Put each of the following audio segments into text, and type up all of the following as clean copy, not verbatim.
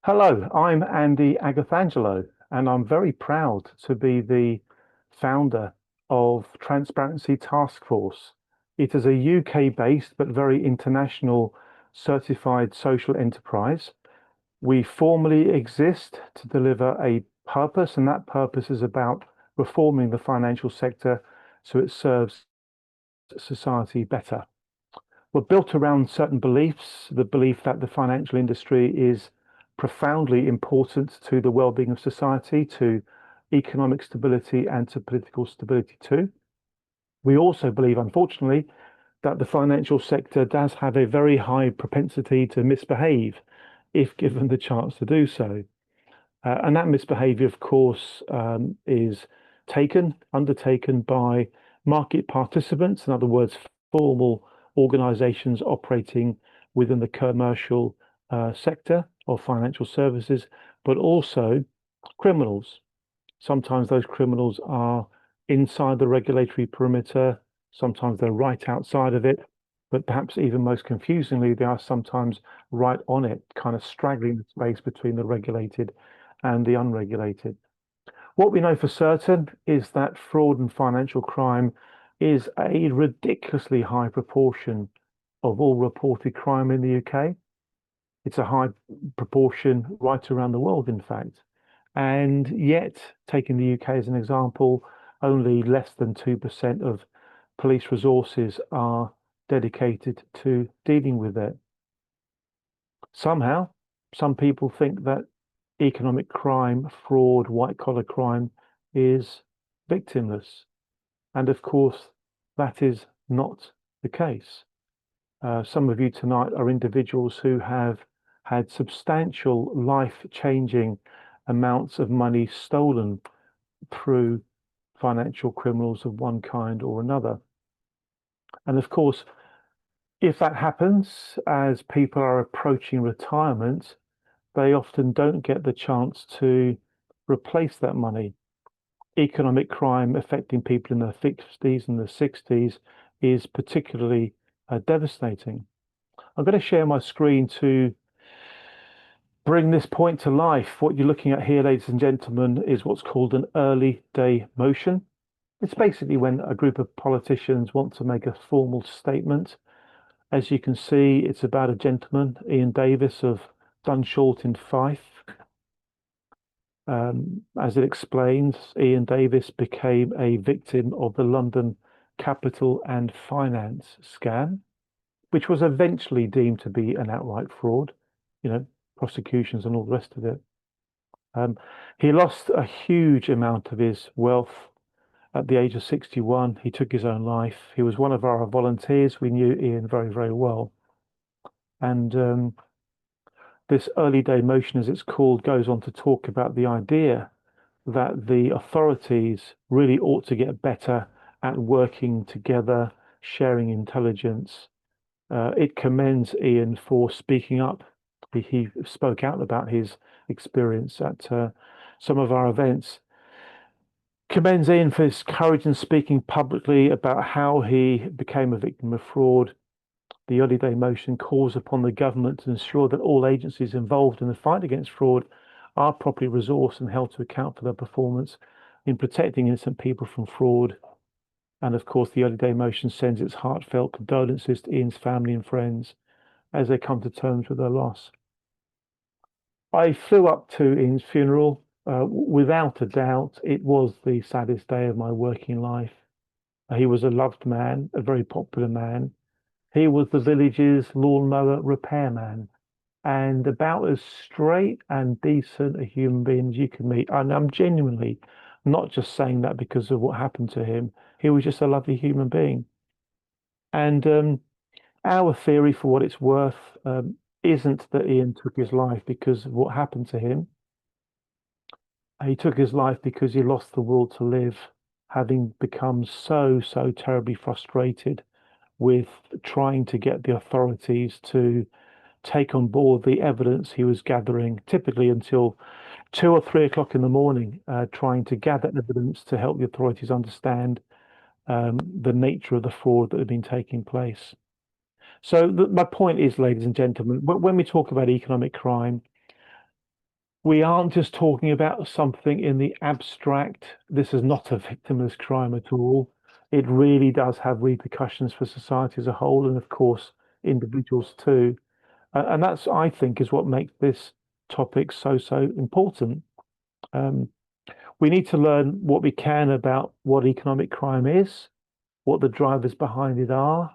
Hello, I'm Andy Agathangelo, and I'm very proud to be the founder of Transparency Task Force. It is a UK-based but very international certified social enterprise. We formally exist to deliver a purpose, and that purpose is about reforming the financial sector so it serves society better. We're built around certain beliefs, the belief that the financial industry is profoundly important to the well-being of society, to economic stability, and to political stability too. We also believe, unfortunately, that the financial sector does have a very high propensity to misbehave if given the chance to do so. And that misbehavior, of course, is undertaken by market participants, in other words, formal organizations operating within the commercial sector of financial services, but also criminals. Sometimes those criminals are inside the regulatory perimeter, sometimes they're right outside of it, but perhaps even most confusingly, they are sometimes right on it, kind of straggling the space between the regulated and the unregulated. What we know for certain is that fraud and financial crime is a ridiculously high proportion of all reported crime in the UK. It's a high proportion right around the world, in fact. And yet, taking the UK as an example, only less than 2% of police resources are dedicated to dealing with it. Somehow, some people think that economic crime, fraud, white collar crime is victimless. And of course, that is not the case. Some of you tonight are individuals who have had substantial life changing amounts of money stolen through financial criminals of one kind or another. And of course, if that happens as people are approaching retirement, they often don't get the chance to replace that money. Economic crime affecting people in their 50s and their 60s is particularly devastating. I'm going to share my screen to bring this point to life. What you're looking at here, ladies and gentlemen, is what's called an early day motion. It's basically when a group of politicians want to make a formal statement. As you can see, it's about a gentleman, Ian Davis of Dunshalt in Fife. As it explains, Ian Davis became a victim of the London capital and finance scam, which was eventually deemed to be an outright fraud, prosecutions and all the rest of it. He lost a huge amount of his wealth at the age of 61. He took his own life. He was one of our volunteers. We knew Ian very, very well. And this early day motion, as it's called, goes on to talk about the idea that the authorities really ought to get better at working together, sharing intelligence. It commends Ian for speaking up. He spoke out about his experience at some of our events. Commends Ian for his courage in speaking publicly about how he became a victim of fraud. The early day motion calls upon the government to ensure that all agencies involved in the fight against fraud are properly resourced and held to account for their performance in protecting innocent people from fraud. And of course, the early day motion sends its heartfelt condolences to Ian's family and friends as they come to terms with their loss. I flew up to Ian's funeral. Without a doubt, it was the saddest day of my working life. He was a loved man, a very popular man. He was the village's lawnmower repairman and about as straight and decent a human being as you can meet. And I'm genuinely not just saying that because of what happened to him. He was just a lovely human being. And our theory, for what it's worth, isn't that Ian took his life because of what happened to him. He took his life because he lost the will to live, having become so, so terribly frustrated with trying to get the authorities to take on board the evidence he was gathering, typically until 2 or 3 o'clock in the morning, trying to gather evidence to help the authorities understand the nature of the fraud that had been taking place. So my point is, ladies and gentlemen, when we talk about economic crime, We aren't just talking about something in the abstract. This is not a victimless crime at all. It really does have repercussions for society as a whole, and of course, individuals too. And that's, I think, is what makes this topic so important. Um, we need to learn what we can about what economic crime is, what the drivers behind it are,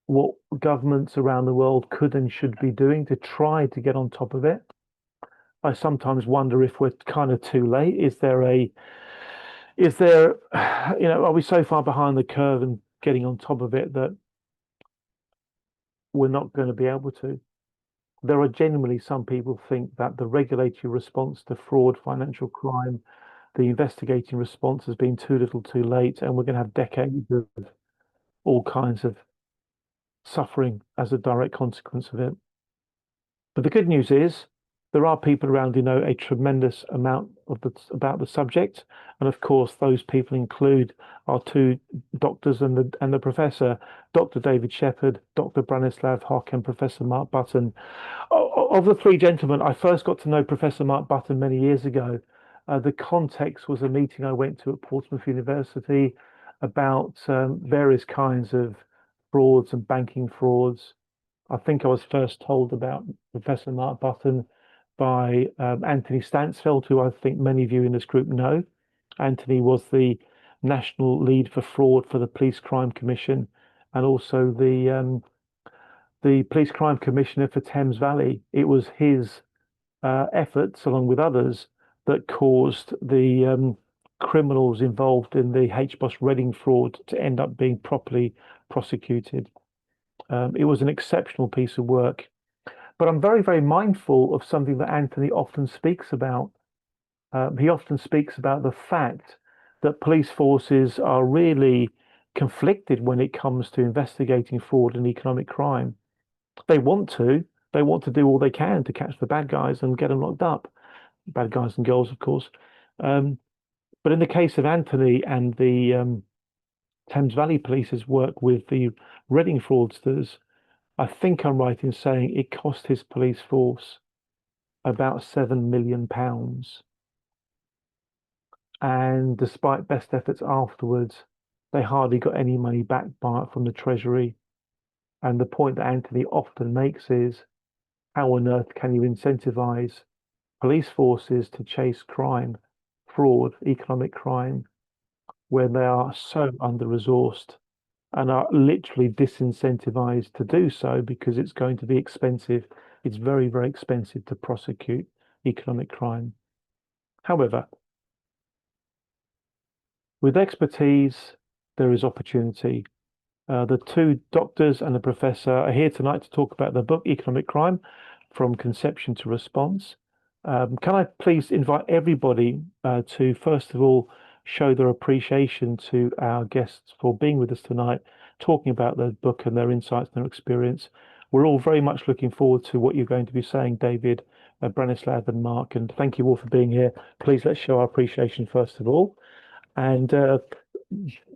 what governments around the world could and should be doing to try to get on top of it. I sometimes wonder if we're kind of too late. Is there, are we so far behind the curve and getting on top of it that we're not going to be able to? There are genuinely some people think that the regulatory response to fraud, financial crime, the investigating response has been too little, too late, and we're going to have decades of all kinds of suffering as a direct consequence of it. But the good news is there are people around who know a tremendous amount about the subject, and of course, those people include our two doctors and the professor, Dr. David Shepherd, Dr. Branislav Hock, and Professor Mark Button. Of the three gentlemen, I first got to know Professor Mark Button many years ago. The context was a meeting I went to at Portsmouth University about various kinds of frauds and banking frauds. I think I was first told about Professor Mark Button by Anthony Stansfeld, who I think many of you in this group know. Anthony was the national lead for fraud for the Police Crime Commission and also the Police Crime Commissioner for Thames Valley. It was his efforts, along with others, that caused the criminals involved in the HBOS Reading fraud to end up being properly prosecuted. It was an exceptional piece of work. But I'm very mindful of something that Anthony often speaks about. He often speaks about the fact that police forces are really conflicted when it comes to investigating fraud and economic crime. They want to. They want to do all they can to catch the bad guys and get them locked up. Bad guys and girls, of course. Um, but in the case of Anthony and the Thames Valley Police's work with the Reading fraudsters, I think I'm right in saying it cost his police force about £7 million. And despite best efforts afterwards, they hardly got any money back from the Treasury. And the point that Anthony often makes is how on earth can you incentivize police forces to chase crime, fraud, economic crime, when they are so under-resourced and are literally disincentivized to do so because it's going to be expensive. It's very expensive to prosecute economic crime. However, with expertise, there is opportunity. The two doctors and the professor are here tonight to talk about the book Economic Crime from Conception to Response. Can I please invite everybody to, first of all, show their appreciation to our guests for being with us tonight, talking about the book and their insights and their experience. We're all very much looking forward to what you're going to be saying, David, Branislav, and Mark, and thank you all for being here. Please let's show our appreciation first of all. And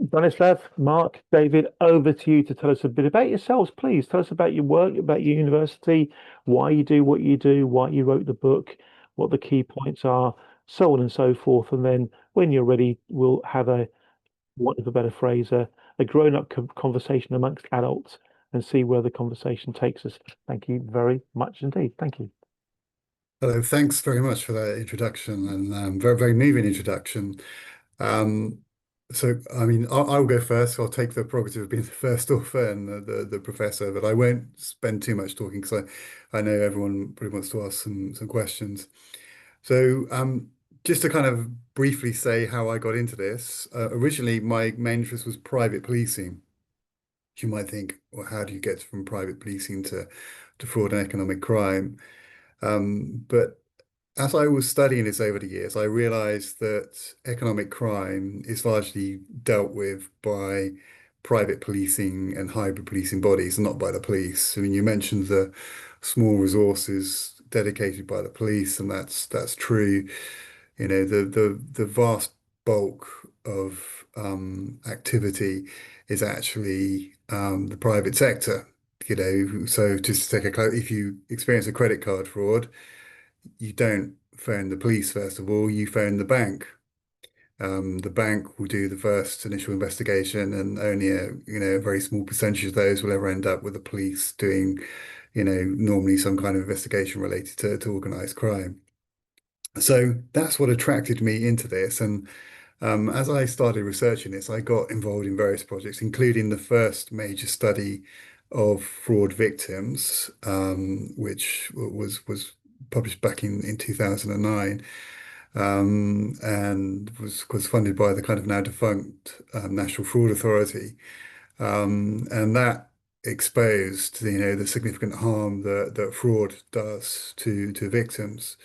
Branislav, Mark, David, over to you to tell us a bit about yourselves, please. Tell us about your work, about your university, why you do what you do, why you wrote the book, what the key points are, so on and so forth. And then when you're ready, we'll have a, want of a better phrase, a grown-up conversation amongst adults and see where the conversation takes us. Thank you very much indeed. Thank you. Hello, thanks very much for that introduction and very moving introduction. Um, I mean, I'll go first. I'll take the prerogative of being the first author and the professor, but I won't spend too much talking because I know everyone pretty wants to ask some questions. So, just to kind of briefly say how I got into this, originally my main interest was private policing. You might think, well, how do you get from private policing to fraud and economic crime? But as I was studying this over the years, I realized that economic crime is largely dealt with by private policing and hybrid policing bodies, not by the police. I mean, you mentioned the small resources dedicated by the police, and that's true. You know, the vast bulk of activity is actually the private sector. So just to take if you experience a credit card fraud, you don't phone the police first of all, you phone the bank. The bank will do the first initial investigation, and only a very small percentage of those will ever end up with the police doing, normally some kind of investigation related to organized crime. So that's what attracted me into this. And as I started researching this, I got involved in various projects, including the first major study of fraud victims, which was published back in 2009, and was funded by the kind of now defunct National Fraud Authority, and that exposed the significant harm that fraud does to victims.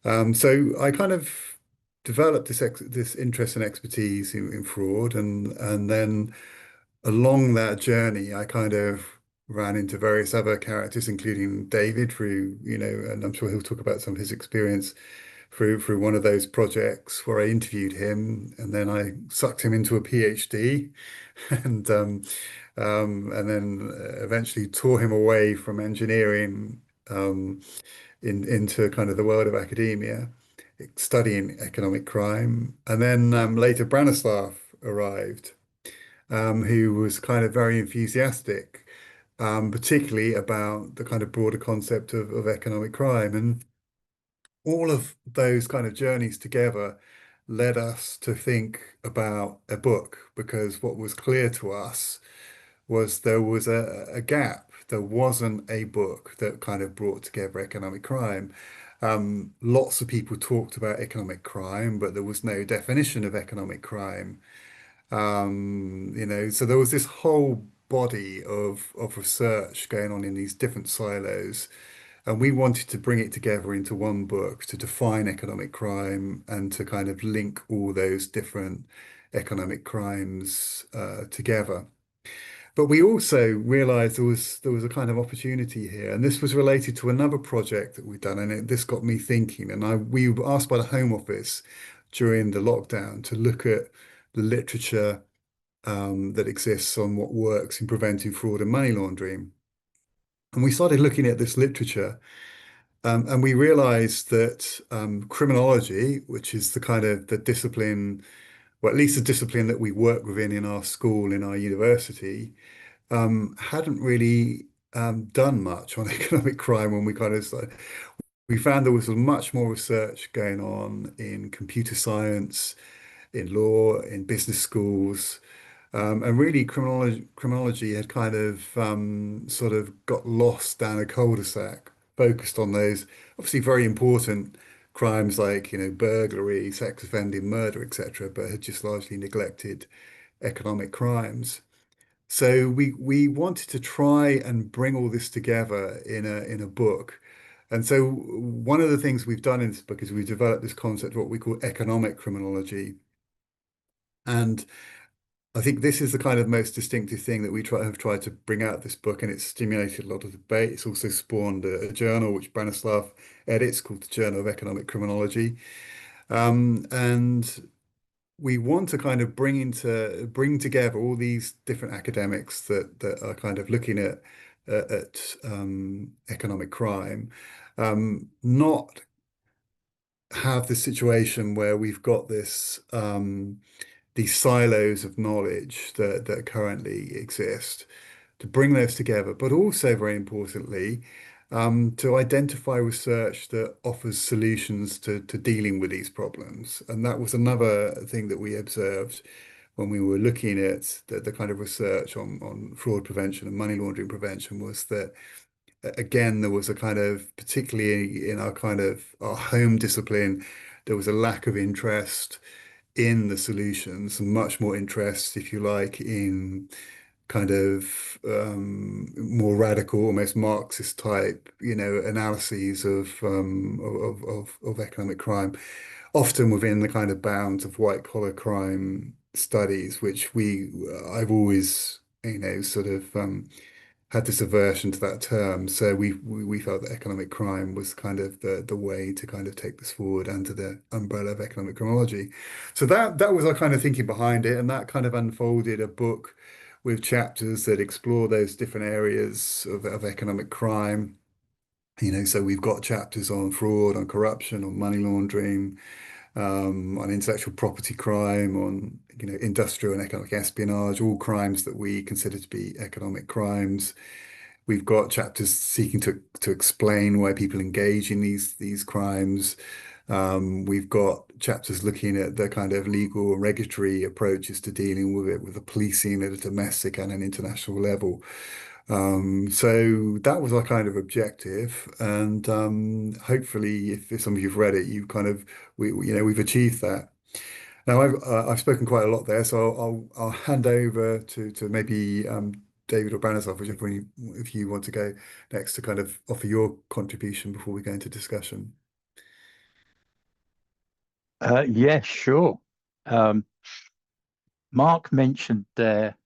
So I kind of developed this interest and expertise in fraud, and then along that journey, I kind of ran into various other characters, including David, and I'm sure he'll talk about some of his experience through one of those projects where I interviewed him, and then I sucked him into a PhD, and and then eventually tore him away from engineering. Into kind of the world of academia, studying economic crime. And then later Branislav arrived, who was kind of very enthusiastic, particularly about the kind of broader concept of economic crime. And all of those kind of journeys together led us to think about a book, because what was clear to us was there was a gap. There wasn't a book that kind of brought together economic crime. Lots of people talked about economic crime, but there was no definition of economic crime. So there was this whole body of research going on in these different silos, and we wanted to bring it together into one book to define economic crime and to kind of link all those different economic crimes together. But we also realized there was a kind of opportunity here, and this was related to another project that we've done, and this got me thinking. And we were asked by the Home Office during the lockdown to look at the literature that exists on what works in preventing fraud and money laundering. And we started looking at this literature, and we realized that criminology, which is the kind of the discipline, or at least the discipline that we work within in our school, in our university, hadn't really done much on economic crime when we kind of started. We found there was much more research going on in computer science, in law, in business schools, and really criminology had kind of sort of got lost down a cul-de-sac, focused on those obviously very important crimes like burglary, sex offending, murder, etc., but had just largely neglected economic crimes. So we wanted to try and bring all this together in a book. And so one of the things we've done in this book is we've developed this concept of what we call economic criminology. And I think this is the kind of most distinctive thing that have tried to bring out of this book, and it's stimulated a lot of debate. It's also spawned a journal which Branislav edits called the Journal of Economic Criminology. And we want to kind of bring together all these different academics that are kind of looking at economic crime, not have the situation where we've got these silos of knowledge that currently exist, to bring those together, but also very importantly, to identify research that offers solutions to dealing with these problems. And that was another thing that we observed when we were looking at the kind of research on fraud prevention and money laundering prevention, was that again, there was a kind of, particularly in our kind of our home discipline, there was a lack of interest in the solutions, and much more interest, if you like, in kind of more radical, almost Marxist type, analyses of economic crime, often within the kind of bounds of white collar crime studies, which I've always, sort of had this aversion to that term. So we felt that economic crime was kind of the way to kind of take this forward under the umbrella of economic criminology. So that was our kind of thinking behind it, and that kind of unfolded a book with chapters that explore those different areas of economic crime. So we've got chapters on fraud, on corruption, on money laundering, on intellectual property crime, on industrial and economic espionage, all crimes that we consider to be economic crimes. We've got chapters seeking to explain why people engage in these crimes. We've got chapters looking at the kind of legal and regulatory approaches to dealing with it, with the policing at a domestic and an international level. So that was our kind of objective, and hopefully, if some of you've read it, you kind of we've achieved that. Now I've spoken quite a lot there, so I'll hand over to maybe David or Branislav, whichever one if you want to go next to kind of offer your contribution before we go into discussion. Yeah, sure. Um, Mark mentioned there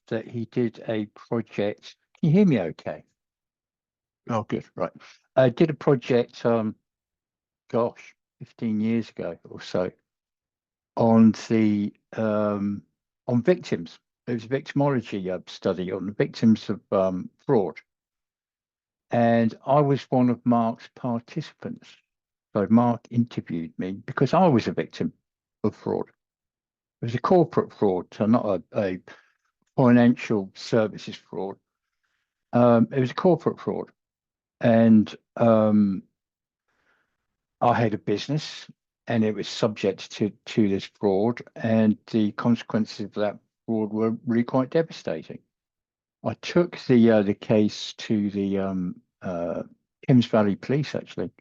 that he did a project. Can you hear me okay? Oh, good. Right. I did a project, gosh, 15 years ago or so on the on victims. It was a victimology study on the victims of fraud. And I was one of Mark's participants. So Mark interviewed me because I was a victim of fraud. It was a corporate fraud, so not a financial services fraud. It was a corporate fraud. And I had a business and it was subject to this fraud, and the consequences of that fraud were really quite devastating. I took the case to the Thames Valley Police actually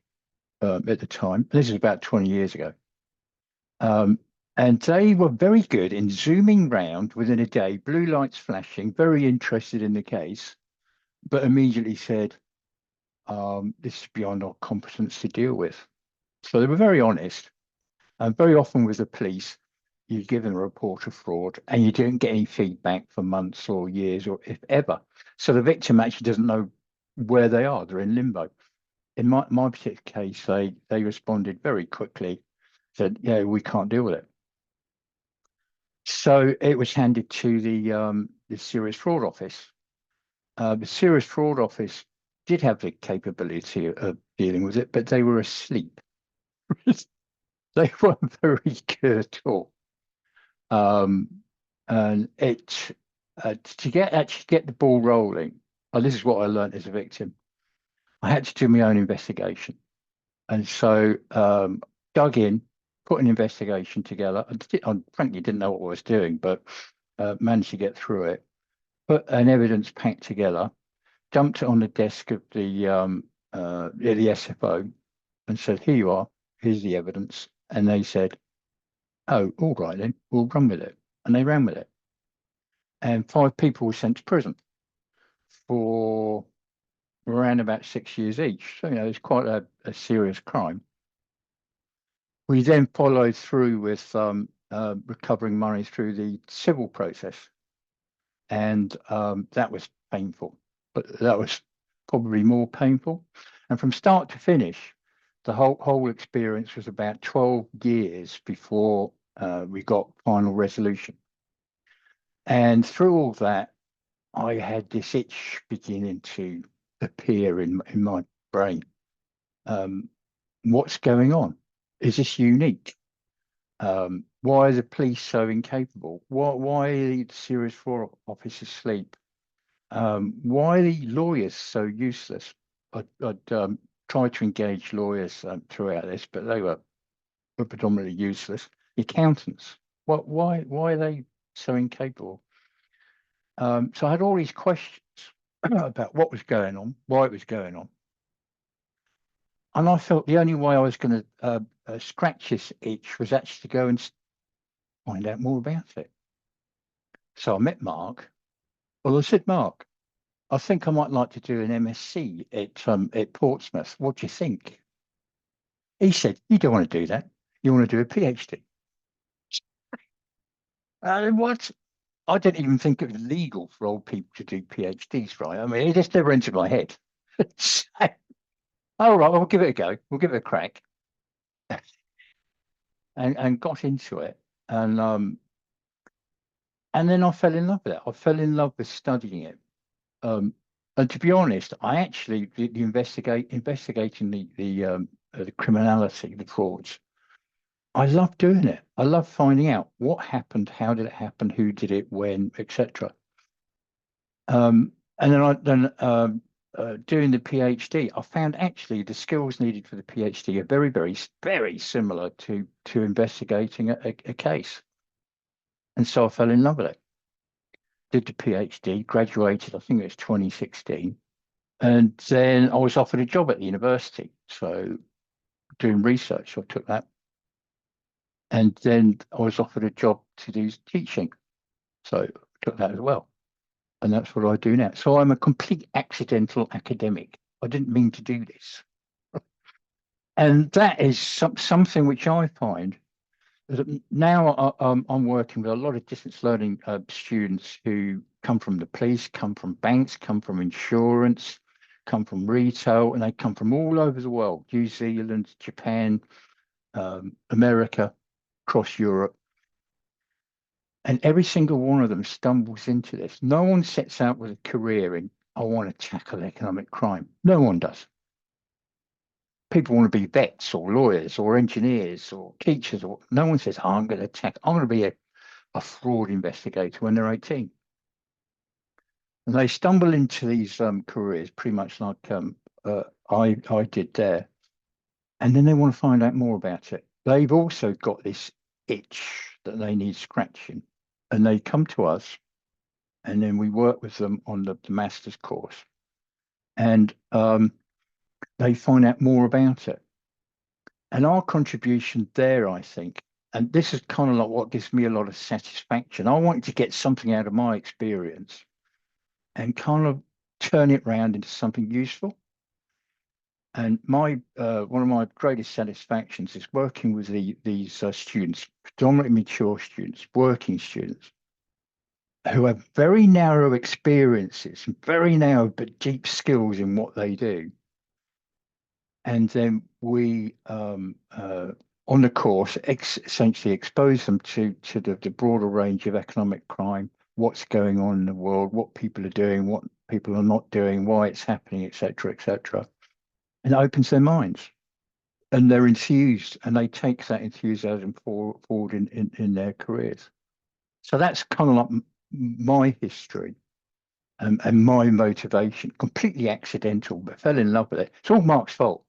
at the time. This is about 20 years ago. And they were very good in zooming round within a day, blue lights flashing, very interested in the case, but immediately said, this is beyond our competence to deal with. So they were very honest. And very often with the police, you give them a report of fraud and you don't get any feedback for months or years or if ever. So the victim actually doesn't know where they are. They're in limbo. In my particular case, they responded very quickly, said, yeah, we can't deal with it. So it was handed to the Serious Fraud Office. The Serious Fraud Office did have the capability of dealing with it, but they were asleep. They weren't very good at all. And it to actually get the ball rolling, and this is what I learned as a victim, I had to do my own investigation. And so dug in, put an investigation together. I frankly didn't know what I was doing, but managed to get through it. Put an evidence pack together, dumped it on the desk of the SFO, and said, "Here you are. Here's the evidence." And they said, "Oh, all right then, we'll run with it." And they ran with it. And 5 people were sent to prison for around about 6 years each. So it's quite a serious crime. We then followed through with recovering money through the civil process, and that was painful, but that was probably more painful. And from start to finish, the whole experience was about 12 years before we got final resolution. And through all that, I had this itch beginning to appear in my brain. What's going on? Is this unique? Why are the police so incapable? Why are the Serious Fraud Office asleep? Why are the lawyers so useless? I'd tried to engage lawyers throughout this, but they were predominantly useless. The accountants, why are they so incapable? So I had all these questions about what was going on, why it was going on. And I felt the only way I was going to scratch this itch was actually to go and find out more about it. So I met Mark. Well, I said, Mark, I think I might like to do an MSc at Portsmouth. What do you think? He said, you don't want to do that. You want to do a PhD. What? I didn't even think it was legal for old people to do PhDs, right? I mean, it just never entered my head. So, all right, we'll give it a go. We'll give it a crack. and got into it. And then I fell in love with it. I fell in love with studying it. And to be honest, I actually investigating the criminality, the frauds. I love doing it. I love finding out what happened, how did it happen, who did it, when, etc. And then doing the PhD, I found actually the skills needed for the PhD are very, very, very similar to investigating a case. And so I fell in love with it. Did the PhD, graduated, I think it was 2016. And then I was offered a job at the university. So doing research, so I took that. And then I was offered a job to do teaching. So I took that as well. And that's what I do now. So I'm a complete accidental academic. I didn't mean to do this. And that is something which I find that now I'm working with a lot of distance learning students who come from the police, come from banks, come from insurance, come from retail, and they come from all over the world, New Zealand, Japan, America, across Europe. And every single one of them stumbles into this. No one sets out with a career in, I want to tackle economic crime. No one does. People want to be vets or lawyers or engineers or teachers. Or no one says, oh, I'm going to be a fraud investigator when they're 18. And they stumble into these careers pretty much like I did there. And then they want to find out more about it. They've also got this itch that they need scratching. And they come to us, and then we work with them on the master's course. And they find out more about it. And our contribution there, I think, and this is kind of like what gives me a lot of satisfaction. I want to get something out of my experience and kind of turn it around into something useful. And my one of my greatest satisfactions is working with these students, predominantly mature students, working students, who have very narrow experiences, very narrow but deep skills in what they do. And then we, on the course, essentially expose them to the broader range of economic crime, what's going on in the world, what people are doing, what people are not doing, why it's happening, etc., etc. And it opens their minds, and they're enthused, and they take that enthusiasm forward in their careers. So that's kind of like my history and my motivation. Completely accidental, but fell in love with it. It's all Mark's fault.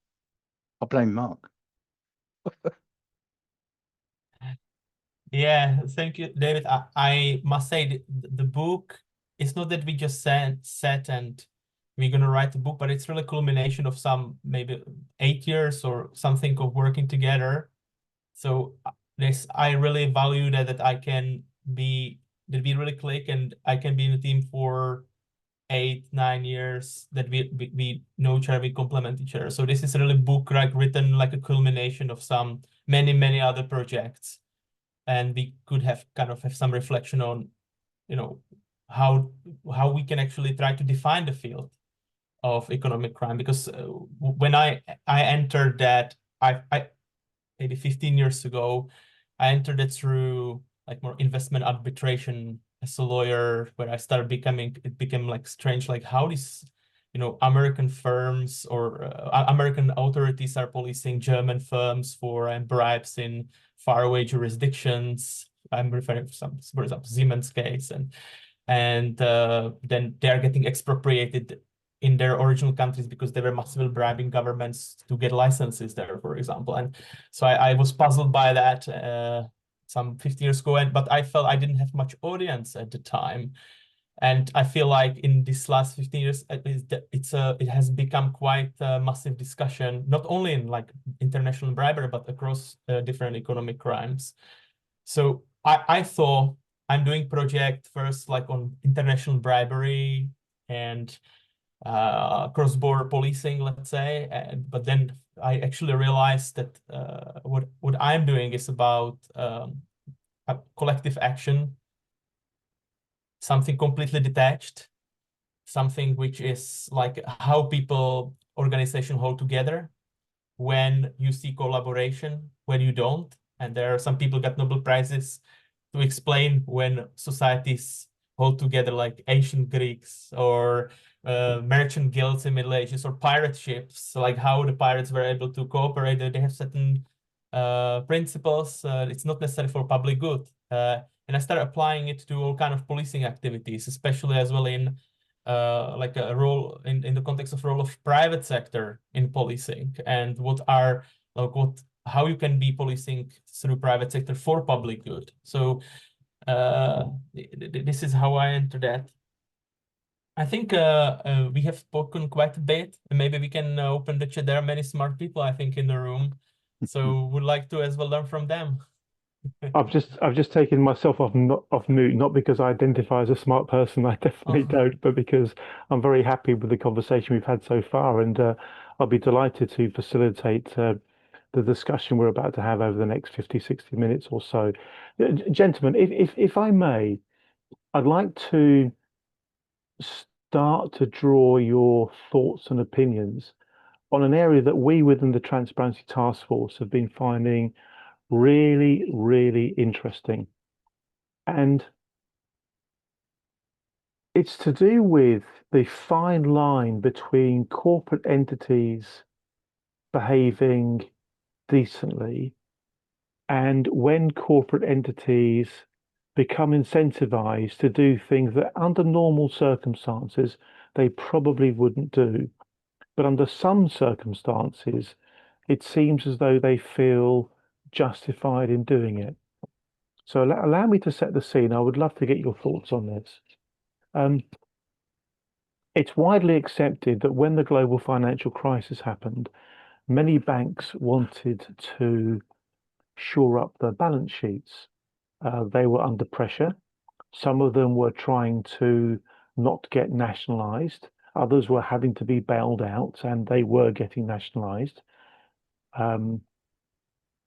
I blame Mark. Yeah, thank you, David. I must say the book, it's not that we just sat and we're going to write a book, but it's really a culmination of some maybe 8 years or something of working together. So I really value that we really click, and I can be in the team for 8-9 years, that we know each other, we complement each other. So this is really a book written like a culmination of some many other projects. And we could have some reflection on, how we can actually try to define the field of economic crime. Because when I entered that, I maybe 15 years ago, I entered it through like more investment arbitration as a lawyer, where it became like strange, like how these, American firms or American authorities are policing German firms for bribes in faraway jurisdictions. I'm referring to for example, Siemens case, and then they're getting expropriated in their original countries because they were massively bribing governments to get licenses there, for example. And so I was puzzled by that some 15 years ago, but I felt I didn't have much audience at the time. And I feel like in this last 15 years, it has become quite a massive discussion, not only in like international bribery, but across different economic crimes. So I thought I'm doing project first like on international bribery and cross-border policing, let's say. But then I actually realized that what I'm doing is about a collective action, something completely detached, something which is like how people, organization hold together when you see collaboration, when you don't. And there are some people got Nobel Prizes to explain when societies hold together, like ancient Greeks, or merchant guilds in Middle Ages or pirate ships, like how the pirates were able to cooperate. They have certain principles. It's not necessarily for public good. And I started applying it to all kind of policing activities, especially as well in like a role in the context of role of private sector in policing, and how you can be policing through private sector for public good. So this is how I enter that. I think we have spoken quite a bit, and maybe we can open the chat. There are many smart people, I think, in the room, so would like to as well learn from them. I've just taken myself off mute, not because I identify as a smart person, I definitely don't, but because I'm very happy with the conversation we've had so far, and I'll be delighted to facilitate the discussion we're about to have over the next 50, 60 minutes or so. Gentlemen, if I may, I'd like to start to draw your thoughts and opinions on an area that we within the Transparency Task Force have been finding really, really interesting. And it's to do with the fine line between corporate entities behaving decently and when corporate entities become incentivized to do things that under normal circumstances they probably wouldn't do. But under some circumstances, it seems as though they feel justified in doing it. So allow me to set the scene. I would love to get your thoughts on this. It's widely accepted that when the global financial crisis happened, many banks wanted to shore up their balance sheets. They were under pressure. Some of them were trying to not get nationalized. Others were having to be bailed out, and they were getting nationalized.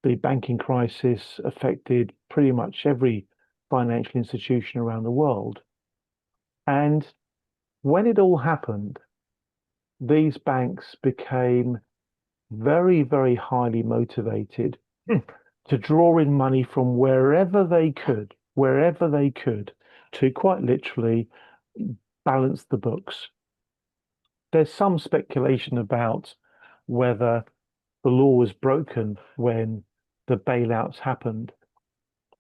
The banking crisis affected pretty much every financial institution around the world. And when it all happened, these banks became very, very highly motivated to draw in money from wherever they could, to quite literally balance the books. There's some speculation about whether the law was broken when the bailouts happened.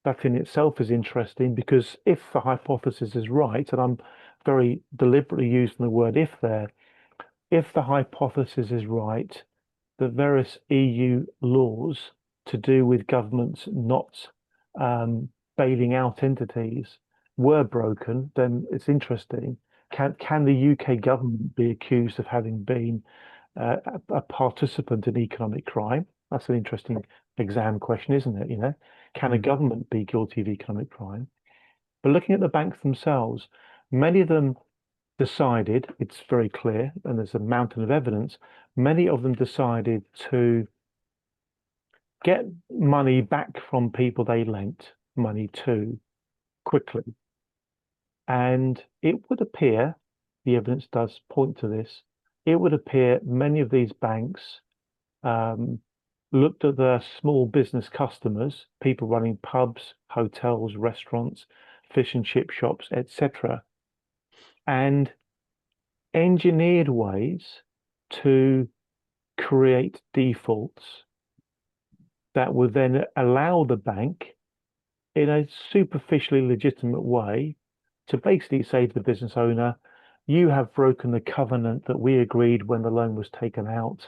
That in itself is interesting, because if the hypothesis is right, and I'm very deliberately using the word if there, if the hypothesis is right, the various EU laws to do with governments not bailing out entities were broken, then it's interesting. Can the UK government be accused of having been a participant in economic crime? That's an interesting exam question, isn't it? You know, can a government be guilty of economic crime? But looking at the banks themselves, many of them decided, it's very clear, and there's a mountain of evidence, many of them decided to get money back from people they lent money to quickly. And it would appear, the evidence does point to this, it would appear many of these banks looked at their small business customers, people running pubs, hotels, restaurants, fish and chip shops, etc., and engineered ways to create defaults that would then allow the bank, in a superficially legitimate way, to basically say to the business owner, you have broken the covenant that we agreed when the loan was taken out.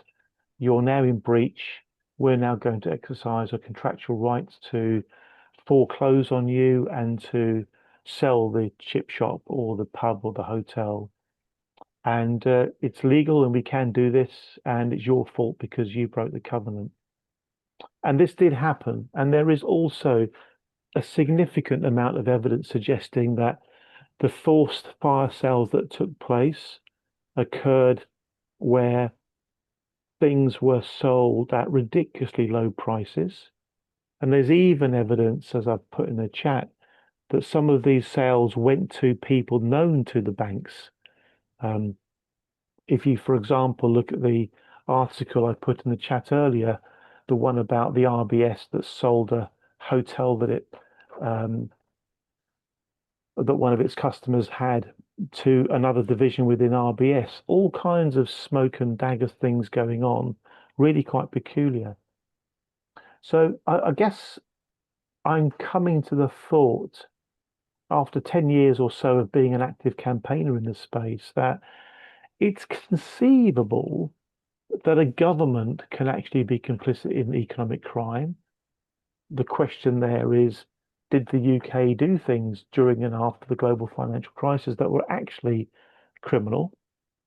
You're now in breach. We're now going to exercise our contractual rights to foreclose on you and to sell the chip shop or the pub or the hotel. And it's legal and we can do this, and it's your fault because you broke the covenant. And this did happen. And there is also a significant amount of evidence suggesting that the forced fire sales that took place occurred where things were sold at ridiculously low prices. And there's even evidence, as I've put in the chat, that some of these sales went to people known to the banks. If you, for example, look at the article I put in the chat earlier, the one about the RBS that sold a hotel that one of its customers had to another division within RBS, all kinds of smoke and dagger things going on, really quite peculiar. So I guess I'm coming to the thought, after 10 years or so of being an active campaigner in this space, that it's conceivable that a government can actually be complicit in economic crime. The question there is, did the UK do things during and after the global financial crisis that were actually criminal?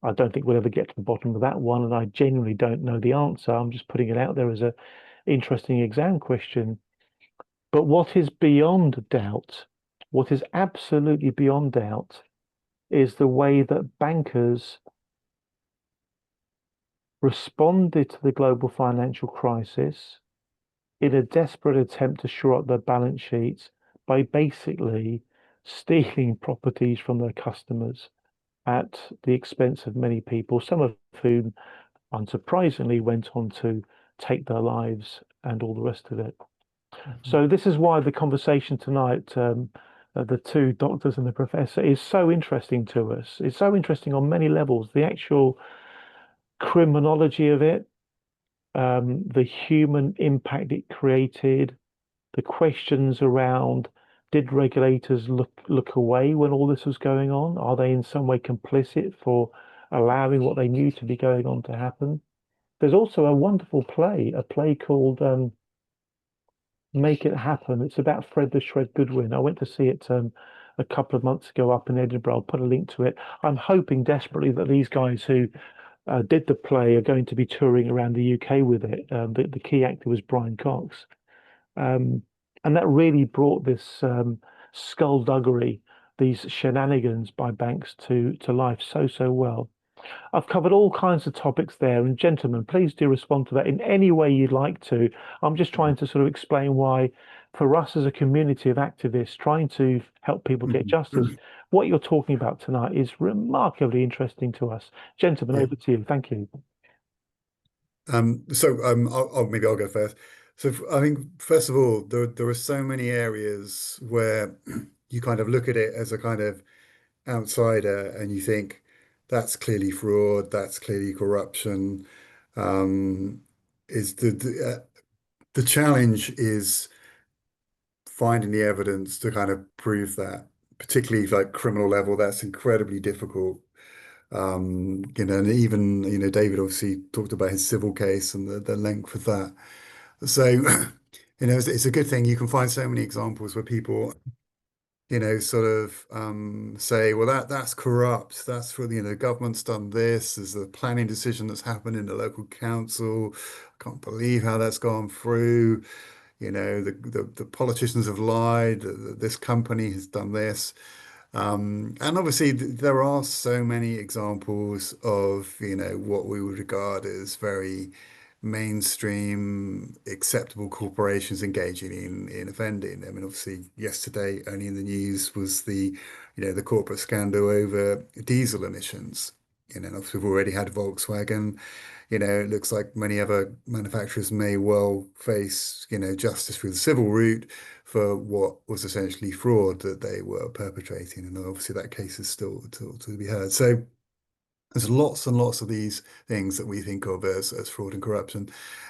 I don't think we'll ever get to the bottom of that one, and I genuinely don't know the answer. I'm just putting it out there as an interesting exam question. But what is beyond doubt, what is absolutely beyond doubt, is the way that bankers responded to the global financial crisis in a desperate attempt to shore up their balance sheets by basically stealing properties from their customers at the expense of many people, some of whom, unsurprisingly, went on to take their lives and all the rest of it. So this is why the conversation tonight, the two doctors and the professor, is so interesting to us. It's so interesting on many levels. The actual criminology of it, the human impact it created, the questions around, did regulators look away when all this was going on? Are they in some way complicit for allowing what they knew to be going on to happen? There's also a wonderful play, a play called Make It Happen. It's about Fred the Shred Goodwin. I went to see it a couple of months ago up in Edinburgh. I'll put a link to it. I'm hoping desperately that these guys who did the play are going to be touring around the UK with it. The key actor was Brian Cox. And that really brought this skullduggery, these shenanigans by banks to life so well. I've covered all kinds of topics there, and gentlemen, please do respond to that in any way you'd like to. I'm just trying to sort of explain why, for us as a community of activists trying to help people get justice, what you're talking about tonight is remarkably interesting to us. Gentlemen, over to you. Thank you. Maybe I'll go first. So I think first of all, there are so many areas where you kind of look at it as a kind of outsider and you think that's clearly fraud, that's clearly corruption. Is the challenge is finding the evidence to kind of prove that, particularly like criminal level, that's incredibly difficult. And even, David obviously talked about his civil case and the length of that. So, it's a good thing you can find so many examples where people, sort of say, well, that's corrupt. That's for, the government's done this. There's a planning decision that's happened in the local council. I can't believe how that's gone through. The politicians have lied. This company has done this. And obviously, there are so many examples of, what we would regard as very mainstream, acceptable corporations engaging in offending. I mean, obviously, yesterday, only in the news was the corporate scandal over diesel emissions. And obviously, we've already had Volkswagen. It looks like many other manufacturers may well face, justice through the civil route for what was essentially fraud that they were perpetrating. And obviously that case is still to be heard. So there's lots and lots of these things that we think of as fraud and corruption.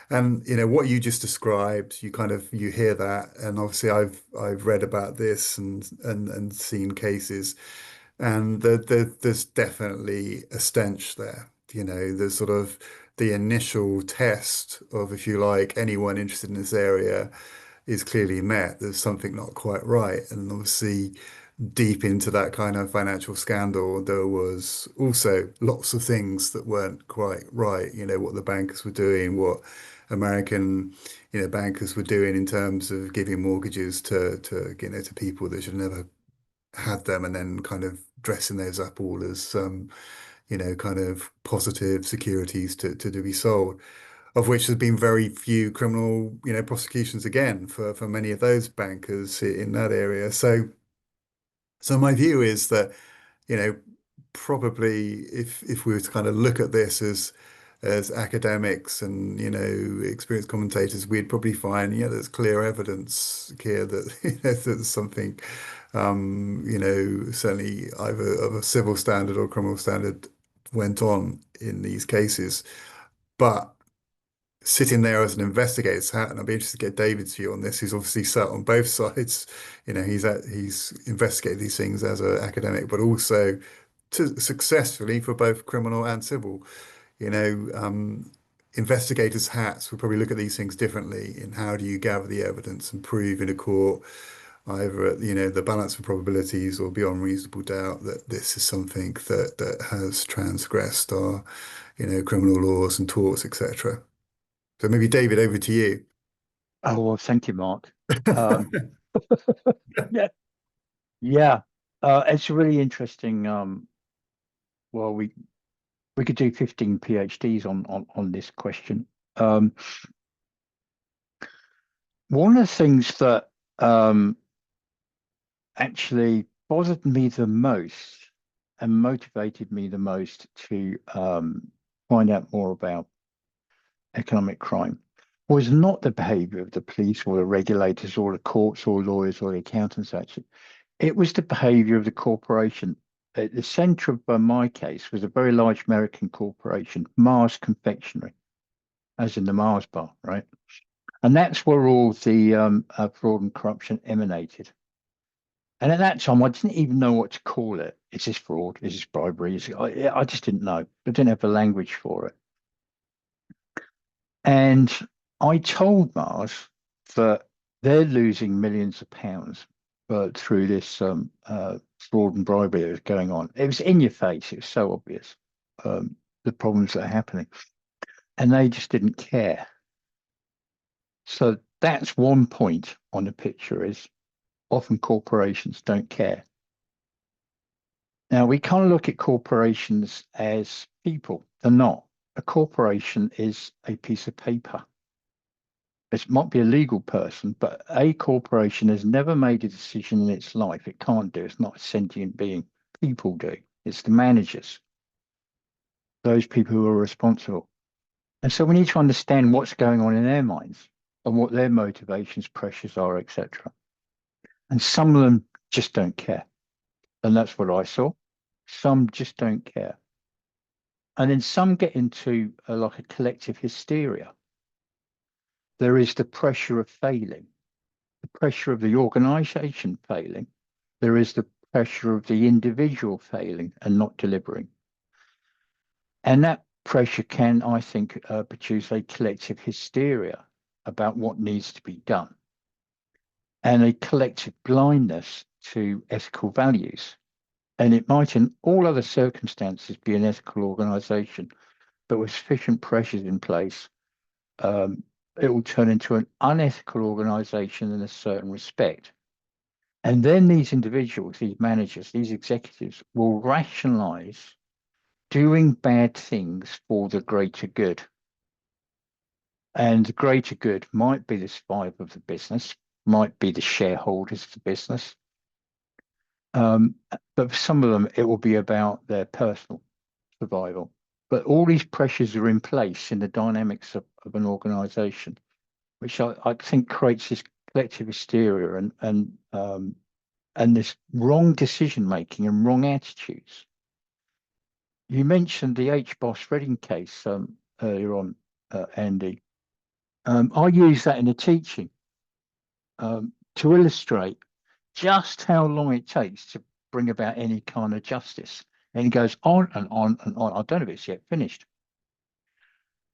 And what you just described, you hear that. And obviously I've read about this and seen cases, and there's definitely a stench there. There's sort of the initial test of, if you like, anyone interested in this area is clearly met. There's something not quite right. And obviously, deep into that kind of financial scandal, there was also lots of things that weren't quite right. What the bankers were doing, what American, bankers were doing in terms of giving mortgages to people that should never had them, and then kind of dressing those up all as kind of positive securities to be sold, of which there's been very few criminal, prosecutions again for many of those bankers in that area. So my view is that, probably if we were to kind of look at this as academics and, experienced commentators, we'd probably find, there's clear evidence here that, there's something, certainly either of a civil standard or criminal standard went on in these cases. But sitting there as an investigator's hat, and I'd be interested to get David's view on this. He's obviously sat on both sides. He's investigated these things as an academic, but also successfully for both criminal and civil. Investigators' hats will probably look at these things differently in how do you gather the evidence and prove in a court either at, the balance of probabilities or beyond reasonable doubt that this is something that has transgressed our, criminal laws and torts, etc. So maybe David, over to you. Oh, well, thank you, Mark. Yeah, it's really interesting. Well, we could do 15 PhDs on this question. One of the things that actually bothered me the most and motivated me the most to find out more about economic crime was not the behavior of the police or the regulators or the courts or lawyers or the accountants, actually. It was the behavior of the corporation. At the center of my case was a very large American corporation, Mars Confectionery, as in the Mars bar, right? And that's where all the fraud and corruption emanated. And at that time, I didn't even know what to call it. Is this fraud? Is this bribery? I just didn't know. I didn't have the language for it. And I told Mars that they're losing millions of pounds through this fraud and bribery that was going on. It was in your face. It was so obvious, the problems that are happening. And they just didn't care. So that's one point on the picture, is often corporations don't care. Now, we can't look at corporations as people. They're not. A corporation is a piece of paper. It might be a legal person, but a corporation has never made a decision in its life. It can't do. It's not a sentient being. People do. It's the managers, those people who are responsible. And so we need to understand what's going on in their minds and what their motivations, pressures are, etc. And some of them just don't care. And that's what I saw. Some just don't care. And then some get into like a collective hysteria. There is the pressure of failing, the pressure of the organization failing. There is the pressure of the individual failing and not delivering. And that pressure can, I think, produce a collective hysteria about what needs to be done, and a collective blindness to ethical values. And it might, in all other circumstances, be an ethical organization, but with sufficient pressures in place, it will turn into an unethical organization in a certain respect. And then these individuals, these managers, these executives will rationalize doing bad things for the greater good. And the greater good might be the survival of the business, might be the shareholders of the business. But for some of them, it will be about their personal survival. But all these pressures are in place in the dynamics of an organization, which I think creates this collective hysteria and this wrong decision making and wrong attitudes. You mentioned the HBOS Reading case earlier on, Andy. I use that in the teaching to illustrate just how long it takes to bring about any kind of justice. And it goes on and on and on. I don't know if it's yet finished.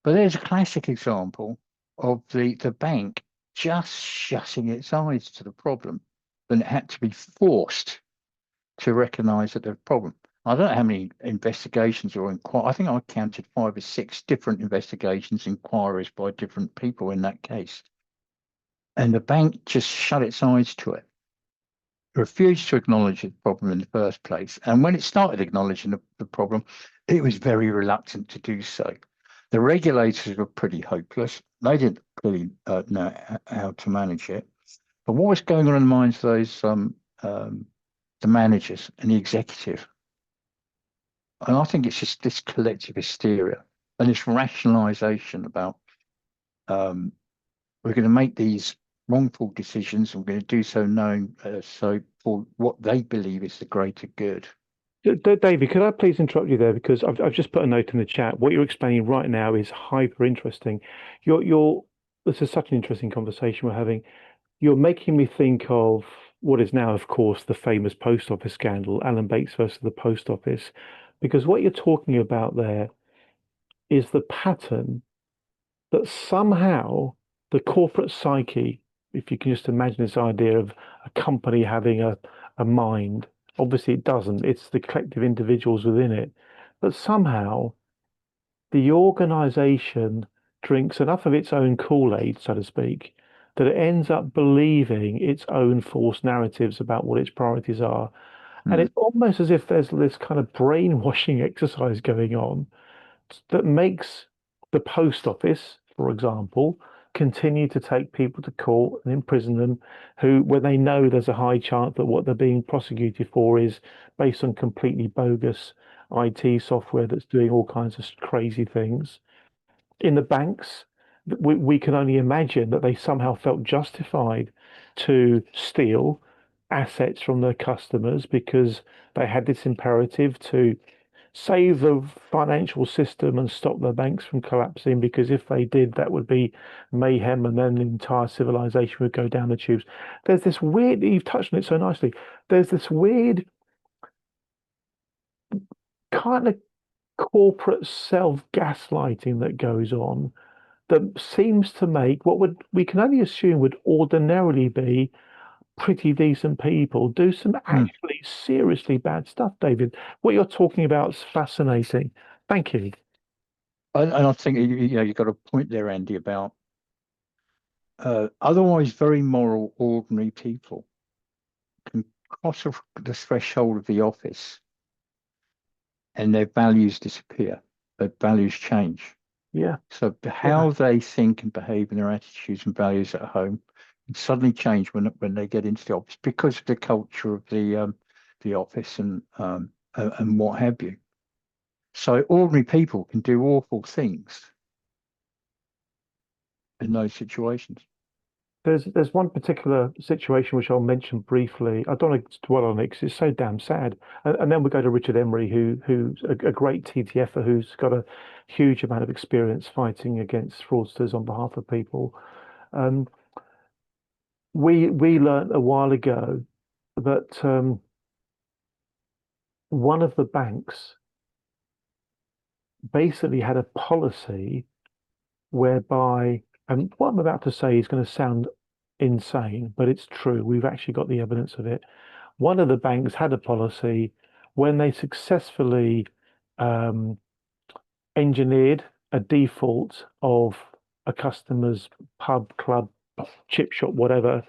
But there's a classic example of the bank just shutting its eyes to the problem, and it had to be forced to recognise that there's a problem. I don't know how many investigations or I think I counted 5 or 6 different investigations, inquiries by different people in that case. And the bank just shut its eyes to it, refused to acknowledge the problem in the first place. And when it started acknowledging the problem, it was very reluctant to do so. The regulators were pretty hopeless. They didn't really know how to manage it. But what was going on in the minds of those the managers and the executive? And I think it's just this collective hysteria. and this rationalization about we're going to make these wrongful decisions, and we're going to do so knowing so for what they believe is the greater good. David, could I please interrupt you there, because I've just put a note in the chat. What you're explaining right now is hyper interesting. This is such an interesting conversation we're having. You're making me think of what is now, of course, the famous post office scandal, Alan Bates versus the post office, because what you're talking about there is the pattern that somehow the corporate psyche, if you can just imagine this idea of a company having a mind, obviously it doesn't, it's the collective individuals within it, but somehow the organization drinks enough of its own Kool-Aid, so to speak, that it ends up believing its own false narratives about what its priorities are. And it's almost as if there's this kind of brainwashing exercise going on that makes the post office, for example, continue to take people to court and imprison them who, when they know there's a high chance that what they're being prosecuted for is based on completely bogus IT software that's doing all kinds of crazy things. In the banks, we can only imagine that they somehow felt justified to steal assets from their customers because they had this imperative to save the financial system and stop the banks from collapsing, because if they did, that would be mayhem and then the entire civilization would go down the tubes. There's this weird, you've touched on it so nicely, there's this weird kind of corporate self-gaslighting that goes on that seems to make what we can only assume would ordinarily be pretty decent people do some actually seriously bad stuff. David, what you're talking about is fascinating. Thank you. And I think you've got a point there, Andy, about otherwise very moral, ordinary people can cross the threshold of the office and their values disappear, their values change. Yeah. So how they think and behave and their attitudes and values at home suddenly change when they get into the office because of the culture of the office and what have you. So ordinary people can do awful things in those situations. There's one particular situation which I'll mention briefly. I don't want to dwell on it because it's so damn sad. And then we go to Richard Emery, who's a great TTFer who's got a huge amount of experience fighting against fraudsters on behalf of people. We learned a while ago that one of the banks basically had a policy whereby, and what I'm about to say is going to sound insane, but it's true. We've actually got the evidence of it. One of the banks had a policy when they successfully engineered a default of a customer's pub, club, chip shop, whatever,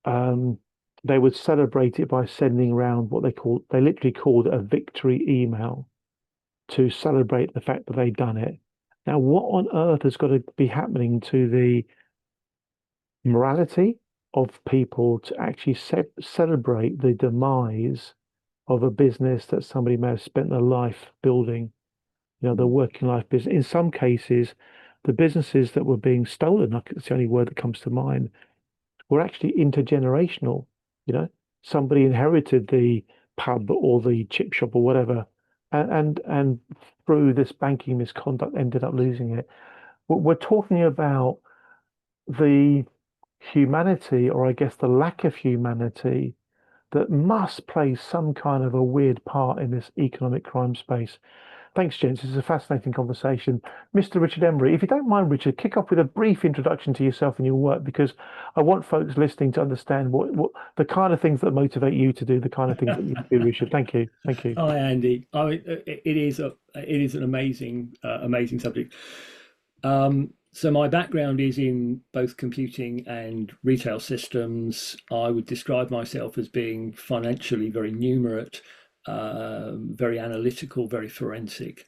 they would celebrate it by sending around what they literally called a victory email to celebrate the fact that they'd done it. Now, what on earth has got to be happening to the morality of people to actually celebrate the demise of a business that somebody may have spent their life building, the working life business? In some cases, the businesses that were being stolen, it's the only word that comes to mind, were actually intergenerational. Somebody inherited the pub or the chip shop or whatever, and through this banking misconduct ended up losing it. We're talking about the humanity, or I guess the lack of humanity, that must play some kind of a weird part in this economic crime space. Thanks, gents. This is a fascinating conversation. Mr. Richard Emery, if you don't mind, Richard, kick off with a brief introduction to yourself and your work, because I want folks listening to understand what the kind of things that motivate you to do the kind of things that you do, Richard. Thank you. Thank you. Hi, Andy. It is an amazing subject. So my background is in both computing and retail systems. I would describe myself as being financially very numerate, very analytical, very forensic.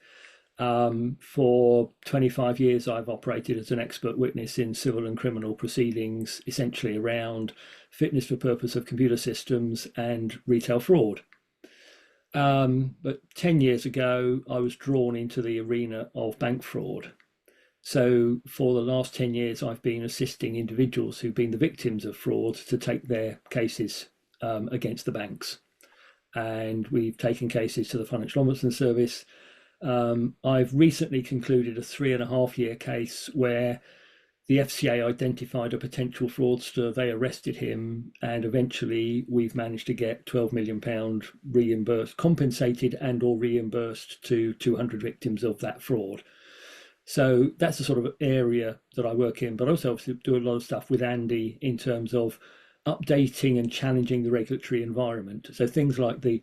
For 25 years, I've operated as an expert witness in civil and criminal proceedings, essentially around fitness for purpose of computer systems and retail fraud. But 10 years ago, I was drawn into the arena of bank fraud. So for the last 10 years, I've been assisting individuals who've been the victims of fraud to take their cases against the banks. And we've taken cases to the Financial Ombudsman Service. I've recently concluded a 3.5-year case where the FCA identified a potential fraudster, they arrested him, and eventually we've managed to get £12 million reimbursed, compensated and or reimbursed to 200 victims of that fraud. So that's the sort of area that I work in, but also obviously do a lot of stuff with Andy in terms of updating and challenging the regulatory environment. So things like the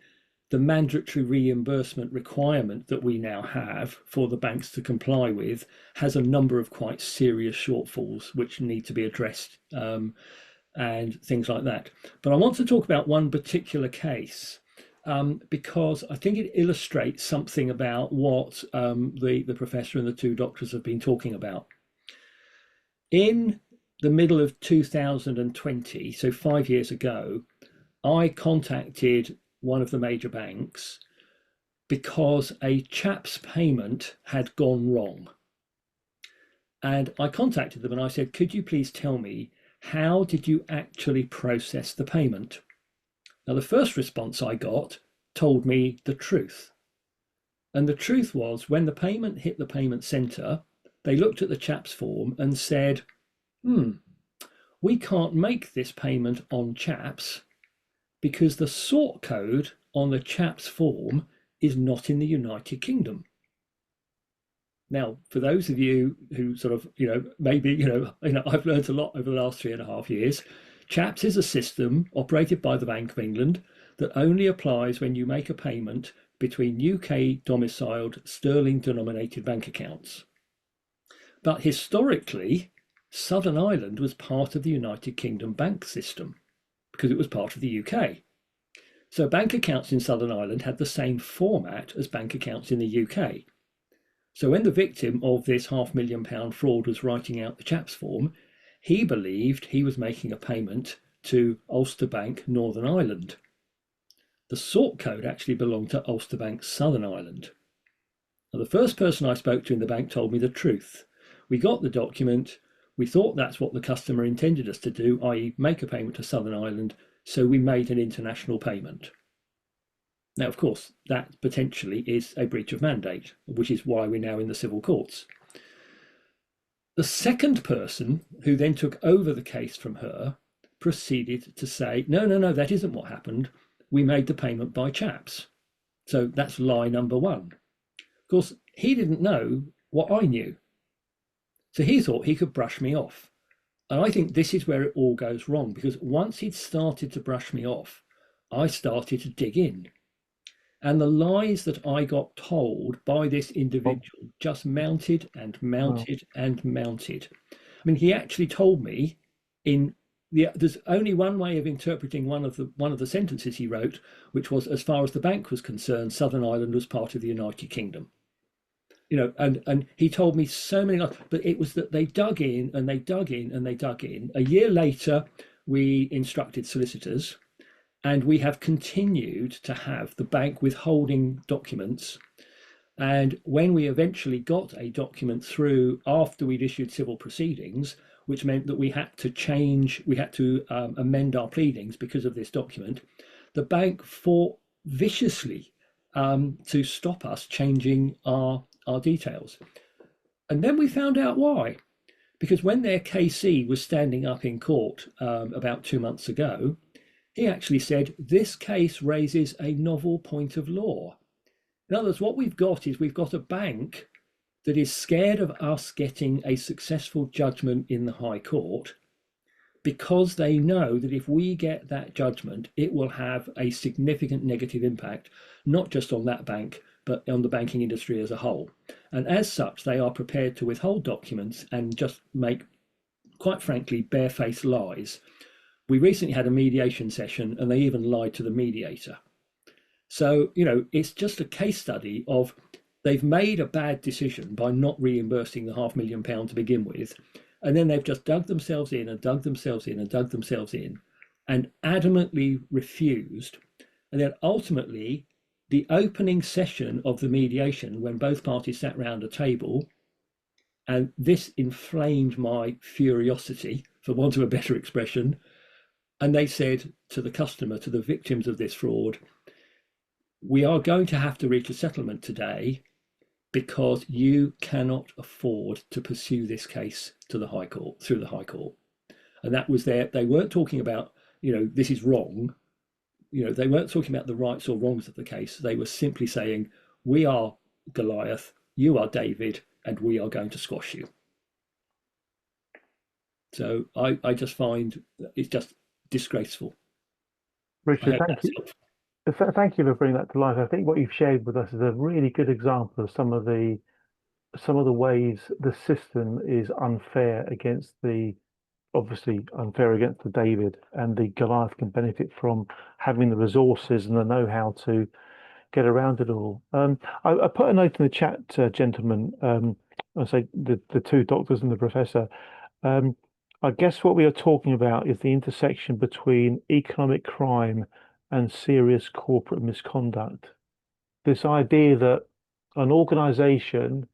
mandatory reimbursement requirement that we now have for the banks to comply with has a number of quite serious shortfalls which need to be addressed, and things like that. But I want to talk about one particular case because I think it illustrates something about what the professor and the two doctors have been talking about. In the middle of 2020, so 5 years ago, I contacted one of the major banks because a chap's payment had gone wrong. And I contacted them and I said, could you please tell me, how did you actually process the payment? Now, the first response I got told me the truth. And the truth was, when the payment hit the payment centre, they looked at the chap's form and said, we can't make this payment on chaps because the sort code on the chap's form is not in the United Kingdom. Now, for those of you who sort of, maybe, I've learned a lot over the last 3.5 years. CHAPS is a system operated by the Bank of England that only applies when you make a payment between UK domiciled sterling denominated bank accounts. But historically, Southern Ireland was part of the United Kingdom bank system because it was part of the UK. So bank accounts in Southern Ireland had the same format as bank accounts in the UK. So when the victim of this £500,000 fraud was writing out the CHAPS form, he believed he was making a payment to Ulster Bank, Northern Ireland. The sort code actually belonged to Ulster Bank, Southern Ireland. Now, the first person I spoke to in the bank told me the truth. We got the document, we thought that's what the customer intended us to do, i.e. make a payment to Southern Ireland, so we made an international payment. Now, of course, that potentially is a breach of mandate, which is why we're now in the civil courts. The second person, who then took over the case from her, proceeded to say, no, that isn't what happened. We made the payment by chaps. So that's lie number one. Of course, he didn't know what I knew. So he thought he could brush me off. And I think this is where it all goes wrong, because once he'd started to brush me off, I started to dig in. And the lies that I got told by this individual just mounted and mounted and mounted. I mean, he actually told me there's only one way of interpreting one of the sentences he wrote, which was, as far as the bank was concerned, Southern Ireland was part of the United Kingdom. And he told me so many lies, but it was that they dug in and they dug in and they dug in. A year later, we instructed solicitors. And we have continued to have the bank withholding documents. And when we eventually got a document through after we'd issued civil proceedings, which meant that we had to amend our pleadings because of this document, the bank fought viciously to stop us changing our details. And then we found out why. Because when their KC was standing up in court about 2 months ago, he actually said, this case raises a novel point of law. In other words, what we've got a bank that is scared of us getting a successful judgment in the High Court because they know that if we get that judgment, it will have a significant negative impact, not just on that bank, but on the banking industry as a whole. And as such, they are prepared to withhold documents and just make, quite frankly, barefaced lies. We recently had a mediation session and they even lied to the mediator. So, it's just a case study of they've made a bad decision by not reimbursing the £500,000 to begin with. And then they've just dug themselves in and dug themselves in and dug themselves in and adamantly refused. And then ultimately, the opening session of the mediation, when both parties sat round a table, and this inflamed my curiosity, for want of a better expression, and they said to the customer, to the victims of this fraud, we are going to have to reach a settlement today because you cannot afford to pursue this case to the High Court, through the High Court. And that was they weren't talking about, this is wrong. They weren't talking about the rights or wrongs of the case. They were simply saying, we are Goliath, you are David, and we are going to squash you. So I just find it's just disgraceful. Richard, thank you. Thank you for bringing that to life. I think what you've shared with us is a really good example of some of the ways the system is unfair against the David, and the Goliath can benefit from having the resources and the know-how to get around it all. I put a note in the chat, gentlemen. I say the two doctors and the professor. I guess what we are talking about is the intersection between economic crime and serious corporate misconduct. This idea that an organization,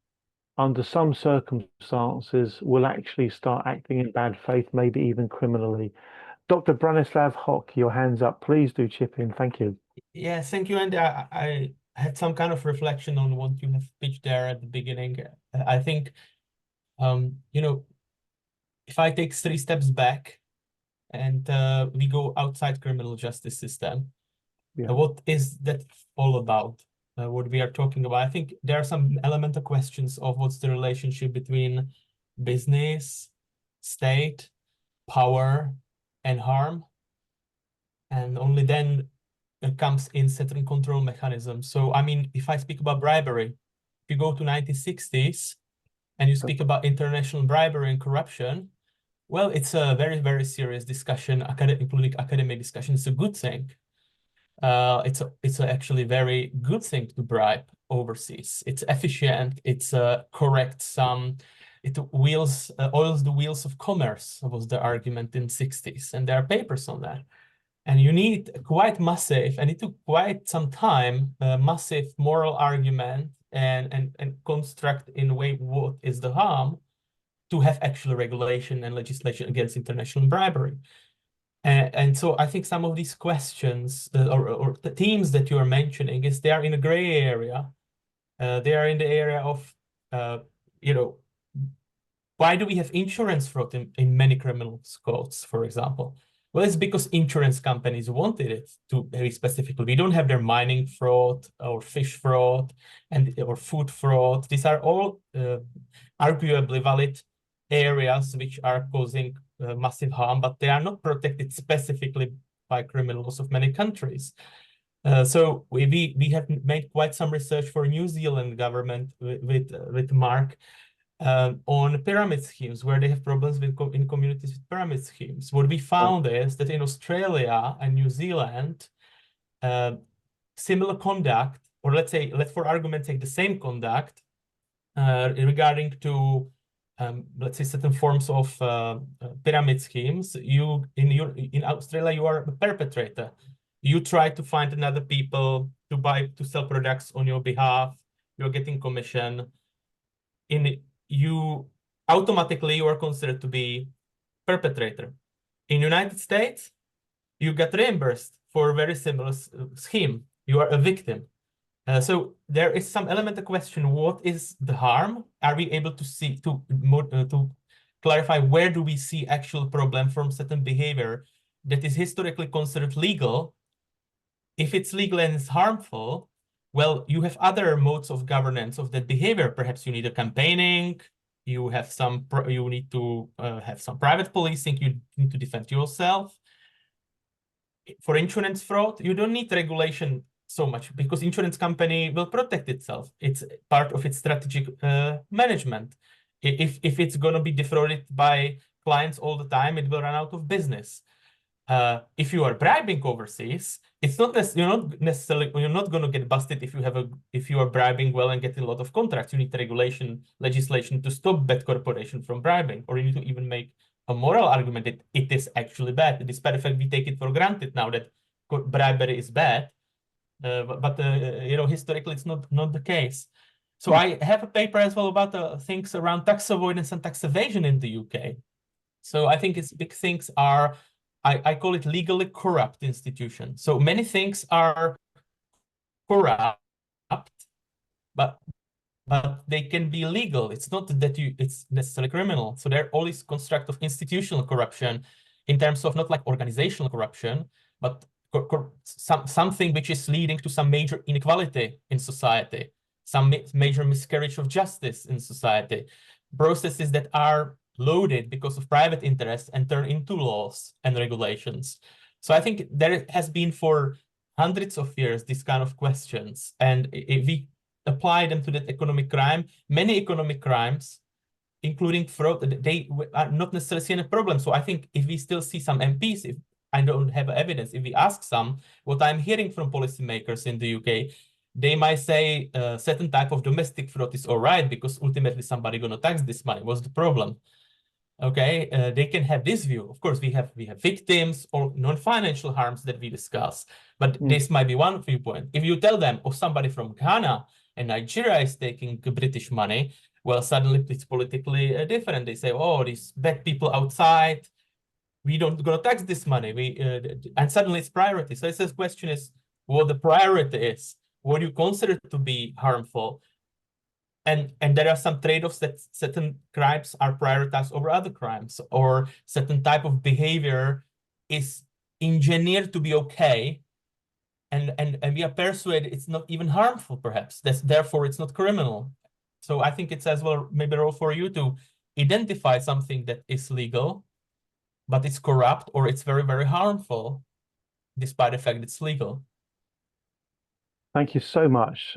under some circumstances, will actually start acting in bad faith, maybe even criminally. Dr. Branislav Hock, your hand's up. Please do chip in. Thank you. Yeah, thank you, Andy. I had some kind of reflection on what you have pitched there at the beginning. I think, if I take 3 steps back and we go outside criminal justice system, what is that all about? What we are talking about? I think there are some elemental questions of what's the relationship between business, state, power, and harm. And only then it comes in certain control mechanisms. So, I mean, if I speak about bribery, if you go to 1960s and you speak about international bribery and corruption, well, it's a very, very serious discussion, including academic discussion. It's a good thing. It's actually very good thing to bribe overseas. It's efficient. It's correct sum. It oils the wheels of commerce, was the argument in 60s, and there are papers on that. And you need quite massive, and it took quite some time, massive moral argument and construct in a way what is the harm to have actual regulation and legislation against international bribery. And so I think some of these questions or the themes that you are mentioning is they are in a gray area. They are in the area of, why do we have insurance fraud in many criminal codes, for example? Well, it's because insurance companies wanted it to very specifically. We don't have their mining fraud or fish fraud or food fraud. These are all arguably valid areas which are causing massive harm, but they are not protected specifically by criminal laws of many countries. So we have made quite some research for New Zealand government with Mark on pyramid schemes, where they have problems in communities with pyramid schemes. What we found is that in Australia and New Zealand, similar conduct, or let's for argument's sake, the same conduct regarding to let's say certain forms of pyramid schemes. In Australia, you are a perpetrator. You try to find another people to sell products on your behalf. You're getting commission. You are considered to be perpetrator. In United States, you get reimbursed for a very similar scheme. You are a victim. So there is some element of question: what is the harm? Are we able to see to clarify where do we see actual problem from certain behavior that is historically considered legal? If it's legal and it's harmful, well, you have other modes of governance of that behavior. Perhaps you need a campaigning. You have you need to have some private policing. You need to defend yourself. For insurance fraud, you don't need regulation so much because insurance company will protect itself. It's part of its strategic management. If it's going to be defrauded by clients all the time, it will run out of business. If you are bribing overseas, it's not you're not going to get busted if you are bribing well and getting a lot of contracts. You need legislation to stop bad corporation from bribing, or you need to even make a moral argument that it is actually bad. Despite the fact we take it for granted now that bribery is bad, but historically it's not the case. So I have a paper as well about things around tax avoidance and tax evasion in the UK. So I think its big things are, I call it legally corrupt institutions. So many things are corrupt, but they can be legal. It's not that it's necessarily criminal. So there are all this construct of institutional corruption in terms of not like organizational corruption, but something which is leading to some major inequality in society, some major miscarriage of justice in society, processes that are loaded because of private interest and turn into laws and regulations. So I think there has been for hundreds of years these kind of questions, and if we apply them to that economic crime, many economic crimes, including fraud, they are not necessarily seeing a problem. So I think if we still see some MPs, if I don't have evidence, if we ask some, what I'm hearing from policymakers in the UK, they might say a certain type of domestic fraud is all right because ultimately somebody gonna tax this money. What's the problem? Okay, they can have this view. Of course, we have victims or non-financial harms that we discuss, but this might be one viewpoint. If you tell them, somebody from Ghana and Nigeria is taking British money, well, suddenly it's politically different. They say, oh, these bad people outside, we don't gonna tax this money. And suddenly it's priority. So the question is what the priority is. What do you consider to be harmful? And there are some trade-offs that certain crimes are prioritized over other crimes, or certain type of behavior is engineered to be okay, and we are persuaded it's not even harmful, perhaps. Therefore it's not criminal. So I think it's as well maybe a role for you to identify something that is legal, but it's corrupt or it's very, very harmful, despite the fact it's legal. Thank you so much.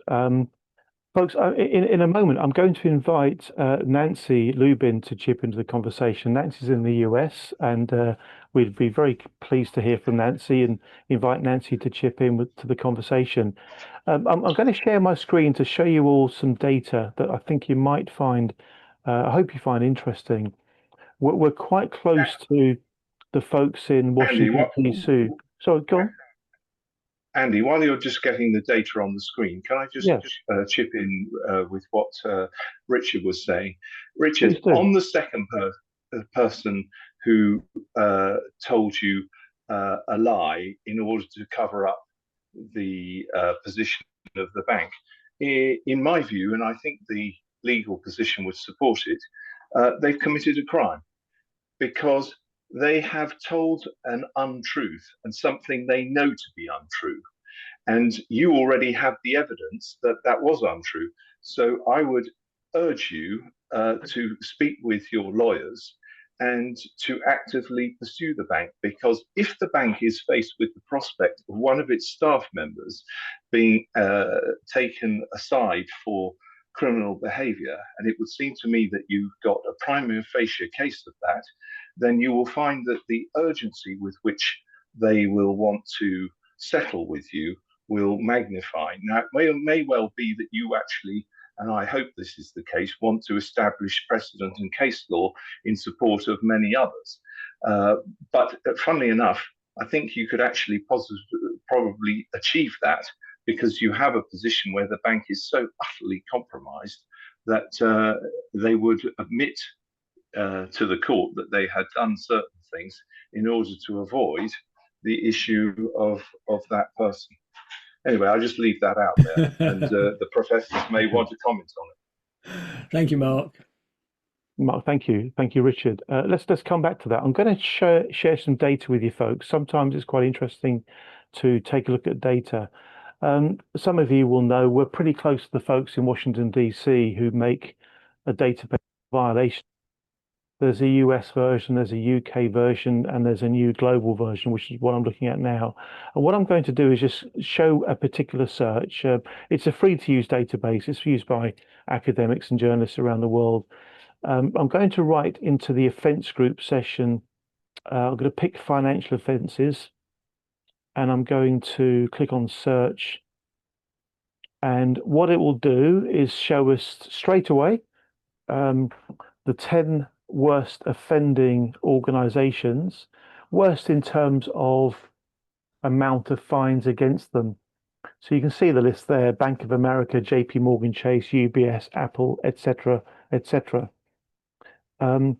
Folks, in a moment, I'm going to invite Nancy Lubin to chip into the conversation. Nancy's in the US, and we'd be very pleased to hear from Nancy and invite Nancy to chip in to the conversation. I'm going to share my screen to show you all some data that I think you might find, I hope you find interesting. We're quite close to the folks in Washington, D.C. So, go on. Andy, while you're just getting the data on the screen, can I just chip in with what Richard was saying? Richard, on the second person who told you a lie in order to cover up the position of the bank, in my view, and I think the legal position would support it, they've committed a crime because they have told an untruth and something they know to be untrue. And you already have the evidence that that was untrue. So I would urge you to speak with your lawyers and to actively pursue the bank, because if the bank is faced with the prospect of one of its staff members being taken aside for criminal behavior, and it would seem to me that you've got a prima facie case of that, then you will find that the urgency with which they will want to settle with you will magnify. Now, it may well be that you actually, and I hope this is the case, want to establish precedent and case law in support of many others. But funnily enough, I think you could actually probably achieve that because you have a position where the bank is so utterly compromised that they would admit to the court that they had done certain things in order to avoid the issue of that person. Anyway, I'll just leave that out there, and the professors may want to comment on it. Thank you, Mark. Mark, thank you, Richard. Let's come back to that. I'm going to share some data with you folks. Sometimes it's quite interesting to take a look at data. Some of you will know we're pretty close to the folks in Washington, D.C. who make a database violation. There's a US version, there's a UK version, and there's a new global version, which is what I'm looking at now. And what I'm going to do is just show a particular search. It's a free-to-use database. It's used by academics and journalists around the world. I'm going to write into the offence group session. I'm going to pick financial offences, and I'm going to click on search. And what it will do is show us straight away the 10 worst offending organizations, worst in terms of amount of fines against them. So you can see the list there: Bank of America, JP Morgan Chase, UBS, Apple, etc., etc. I'm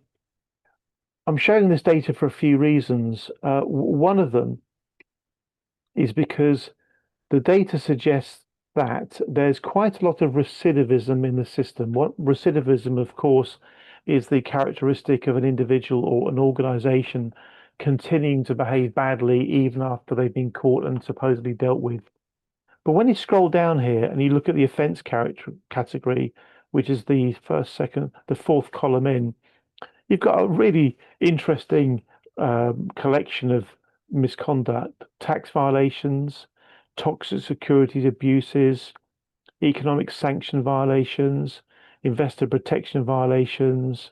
showing this data for a few reasons. One of them is because the data suggests that there's quite a lot of recidivism in the system. What recidivism, of course, is the characteristic of an individual or an organization continuing to behave badly even after they've been caught and supposedly dealt with. But when you scroll down here and you look at the offense category, which is the first, second, the fourth column in, you've got a really interesting collection of misconduct: tax violations, toxic securities abuses, economic sanction violations, investor protection violations,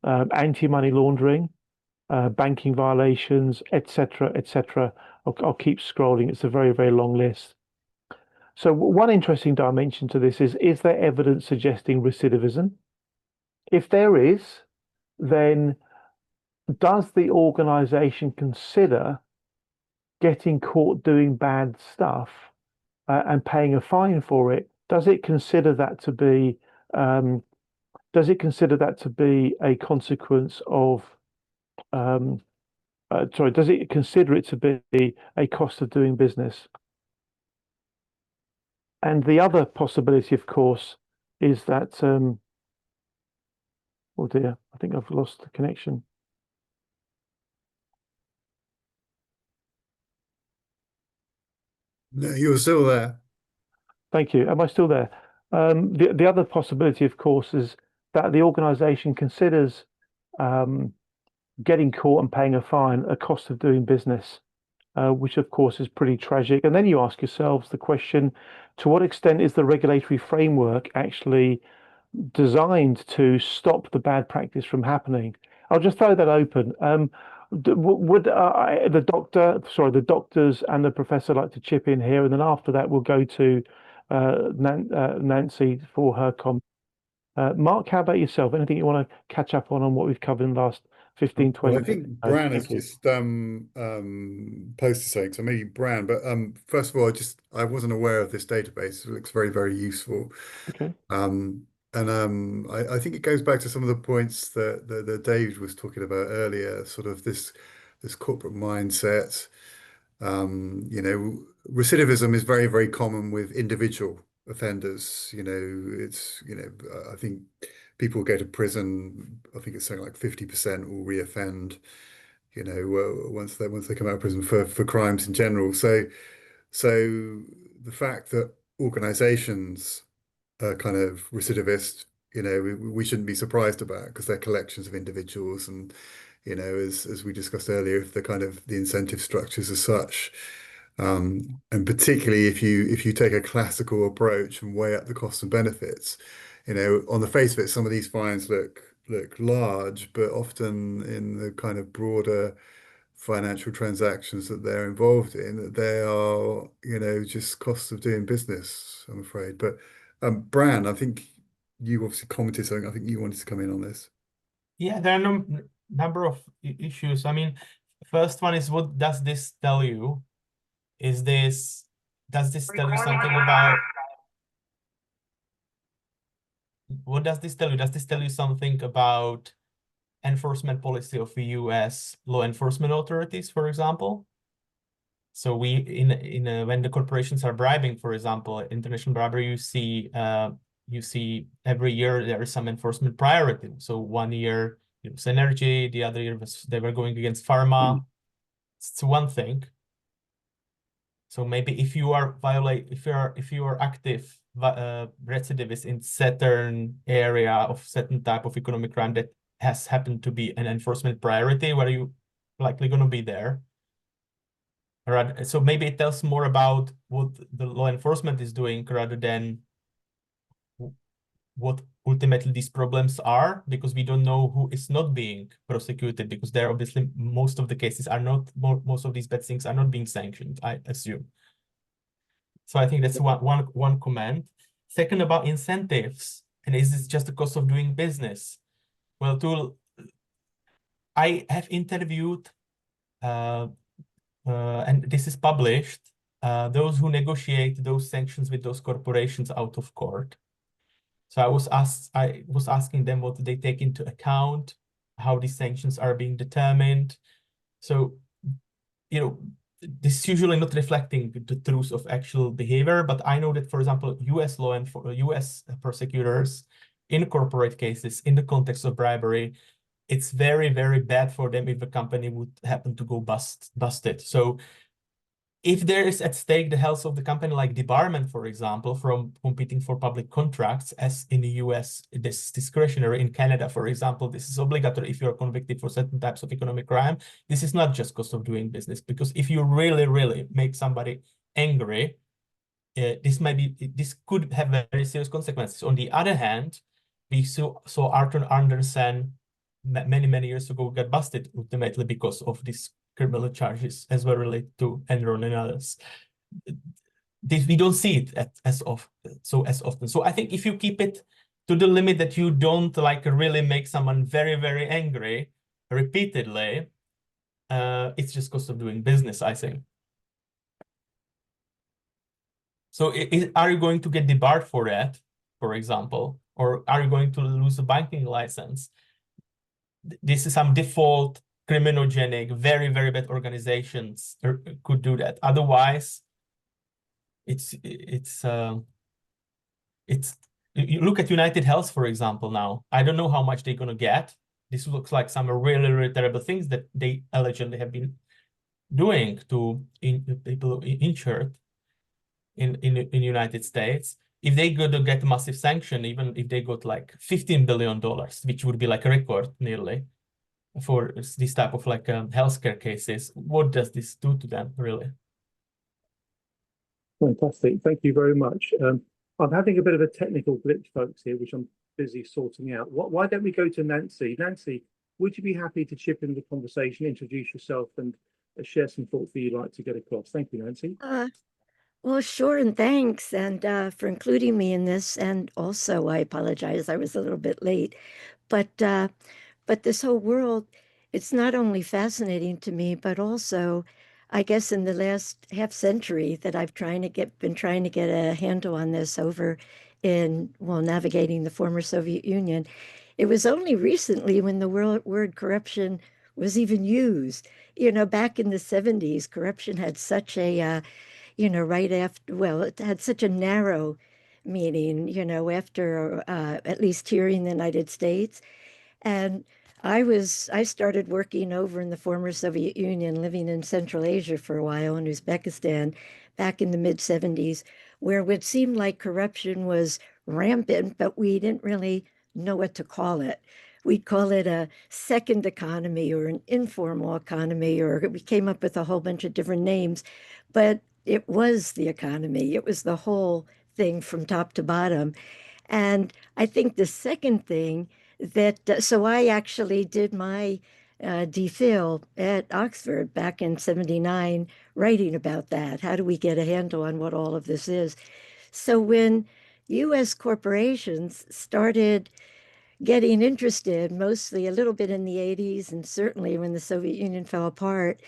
anti-money laundering, banking violations, etc., etc. I'll keep scrolling. It's a very, very long list. So one interesting dimension to this is there evidence suggesting recidivism? If there is, then does the organization consider getting caught doing bad stuff and paying a fine for it? Does it consider that to be a consequence of does it consider it to be a cost of doing business? And the other possibility, of course, is that oh dear, I think I've lost the connection. No, you're still there. Thank you. Am I still there? The other possibility, of course, is that the organization considers getting caught and paying a fine a cost of doing business, which of course is pretty tragic. And then you ask yourselves the question, to what extent is the regulatory framework actually designed to stop the bad practice from happening? I'll just throw that open. Would the doctors and the professor like to chip in here? And then after that, we'll go to Nancy for her comment. Mark, how about yourself? Anything you want to catch up on what we've covered in the last 15, 20 Well, I think Bran has just posted something, so maybe Bran. But first of all, I wasn't aware of this database. It looks very, very useful. Okay. I think it goes back to some of the points that Dave was talking about earlier, sort of this corporate mindset. Recidivism is very, very common with individual offenders. I think people go to prison. I think it's something like 50% will reoffend, once they come out of prison for crimes in general. So the fact that organizations are kind of recidivist, we shouldn't be surprised about, because they're collections of individuals, and as we discussed earlier, if the incentive structures are such, and particularly if you take a classical approach and weigh up the costs and benefits, on the face of it, some of these fines look large, but often in the kind of broader financial transactions that they're involved in, they are, just costs of doing business, I'm afraid. But Bran, I think you obviously commented something. I think you wanted to come in on this. Yeah, there are number of issues. I mean, first one is, what does this tell you? Does this tell you something about, what does this tell you? Does this tell you something about enforcement policy of the US law enforcement authorities, for example? So when the corporations are bribing, for example, international bribery, you see every year there is some enforcement priority. So 1 year it was energy, the other year they were going against pharma. It's one thing. So maybe if you are active recidivist in certain area of certain type of economic crime that has happened to be an enforcement priority, where you likely going to be there. Right. So maybe it tells more about what the law enforcement is doing rather than what ultimately these problems are, because we don't know who is not being prosecuted, because there obviously most of the cases are not, most of these bad things are not being sanctioned, I assume. So I think that's one comment. Second, about incentives, and is this just the cost of doing business? Well, I have interviewed and this is published, those who negotiate those sanctions with those corporations out of court. So I was asking them what they take into account, how these sanctions are being determined. So, this is usually not reflecting the truth of actual behavior, but I know that, for example, US law and US prosecutors in corporate cases, in the context of bribery, it's very, very bad for them if a company would happen to go busted. So if there is at stake the health of the company, like debarment, for example, from competing for public contracts, as in the US, this is discretionary. In Canada, for example, this is obligatory if you're convicted for certain types of economic crime. This is not just cost of doing business, because if you really, really make somebody angry, this could have very serious consequences. On the other hand, we saw Arthur Andersen many, many years ago get busted ultimately because of this criminal charges as well related to Enron and others. We don't see it as often. So I think if you keep it to the limit that you don't like really make someone very, very angry repeatedly, it's just cost of doing business, I think. So are you going to get debarred for that, for example, or are you going to lose a banking license? This is some default criminogenic, very, very bad organizations could do that. Otherwise, you look at United Health, for example, now. I don't know how much they're going to get. This looks like some really, really terrible things that they allegedly have been doing to people injured in United States. If they go to get a massive sanction, even if they got like $15 billion, which would be like a record nearly, for this type of like healthcare cases, what does this do to them, really? Fantastic. Thank you very much. I'm having a bit of a technical glitch, folks, here, which I'm busy sorting out. Why don't we go to Nancy? Nancy, would you be happy to chip in the conversation, introduce yourself, and share some thoughts that you'd like to get across? Thank you, Nancy. Well, sure, and thanks, and for including me in this. And also, I apologize, I was a little bit late, but this whole world, it's not only fascinating to me, but also, I guess, in the last half century that I've been trying to get a handle on this over while navigating the former Soviet Union. It was only recently when the word corruption was even used. Back in the 70s, corruption had such a it had such a narrow meaning, after at least here in the United States. And I started working over in the former Soviet Union, living in Central Asia for a while, in Uzbekistan, back in the mid-70s, where what seemed like corruption was rampant, but we didn't really know what to call it. We'd call it a second economy or an informal economy, or we came up with a whole bunch of different names, but it was the economy. It was the whole thing from top to bottom. And I think the second thing so I actually did my DPhil at Oxford back in '79, writing about that. How do we get a handle on what all of this is? So when U.S. corporations started getting interested, mostly a little bit in the 80s, and certainly when the Soviet Union fell apart,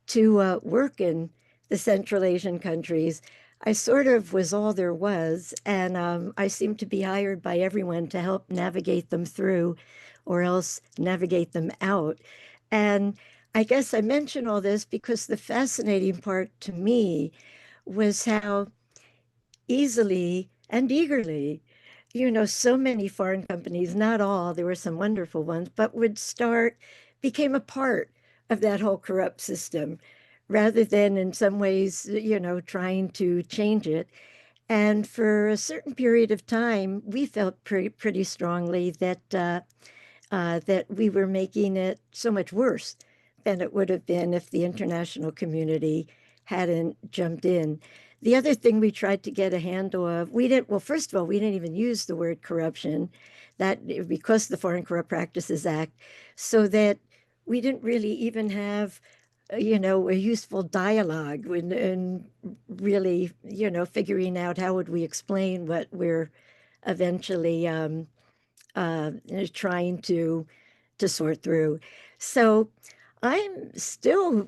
to work in the Central Asian countries, I sort of was all there was, and I seemed to be hired by everyone to help navigate them through, or else navigate them out. And I guess I mention all this because the fascinating part to me was how easily and eagerly, so many foreign companies, not all, there were some wonderful ones, but became a part of that whole corrupt system, rather than in some ways, trying to change it. And for a certain period of time, we felt pretty strongly that we were making it so much worse than it would have been if the international community hadn't jumped in. The other thing we tried to get a handle of, first of all, we didn't even use the word corruption, because of the Foreign Corrupt Practices Act, so that we didn't really even have a useful dialogue and really, figuring out how would we explain what we're eventually trying to sort through. So I'm still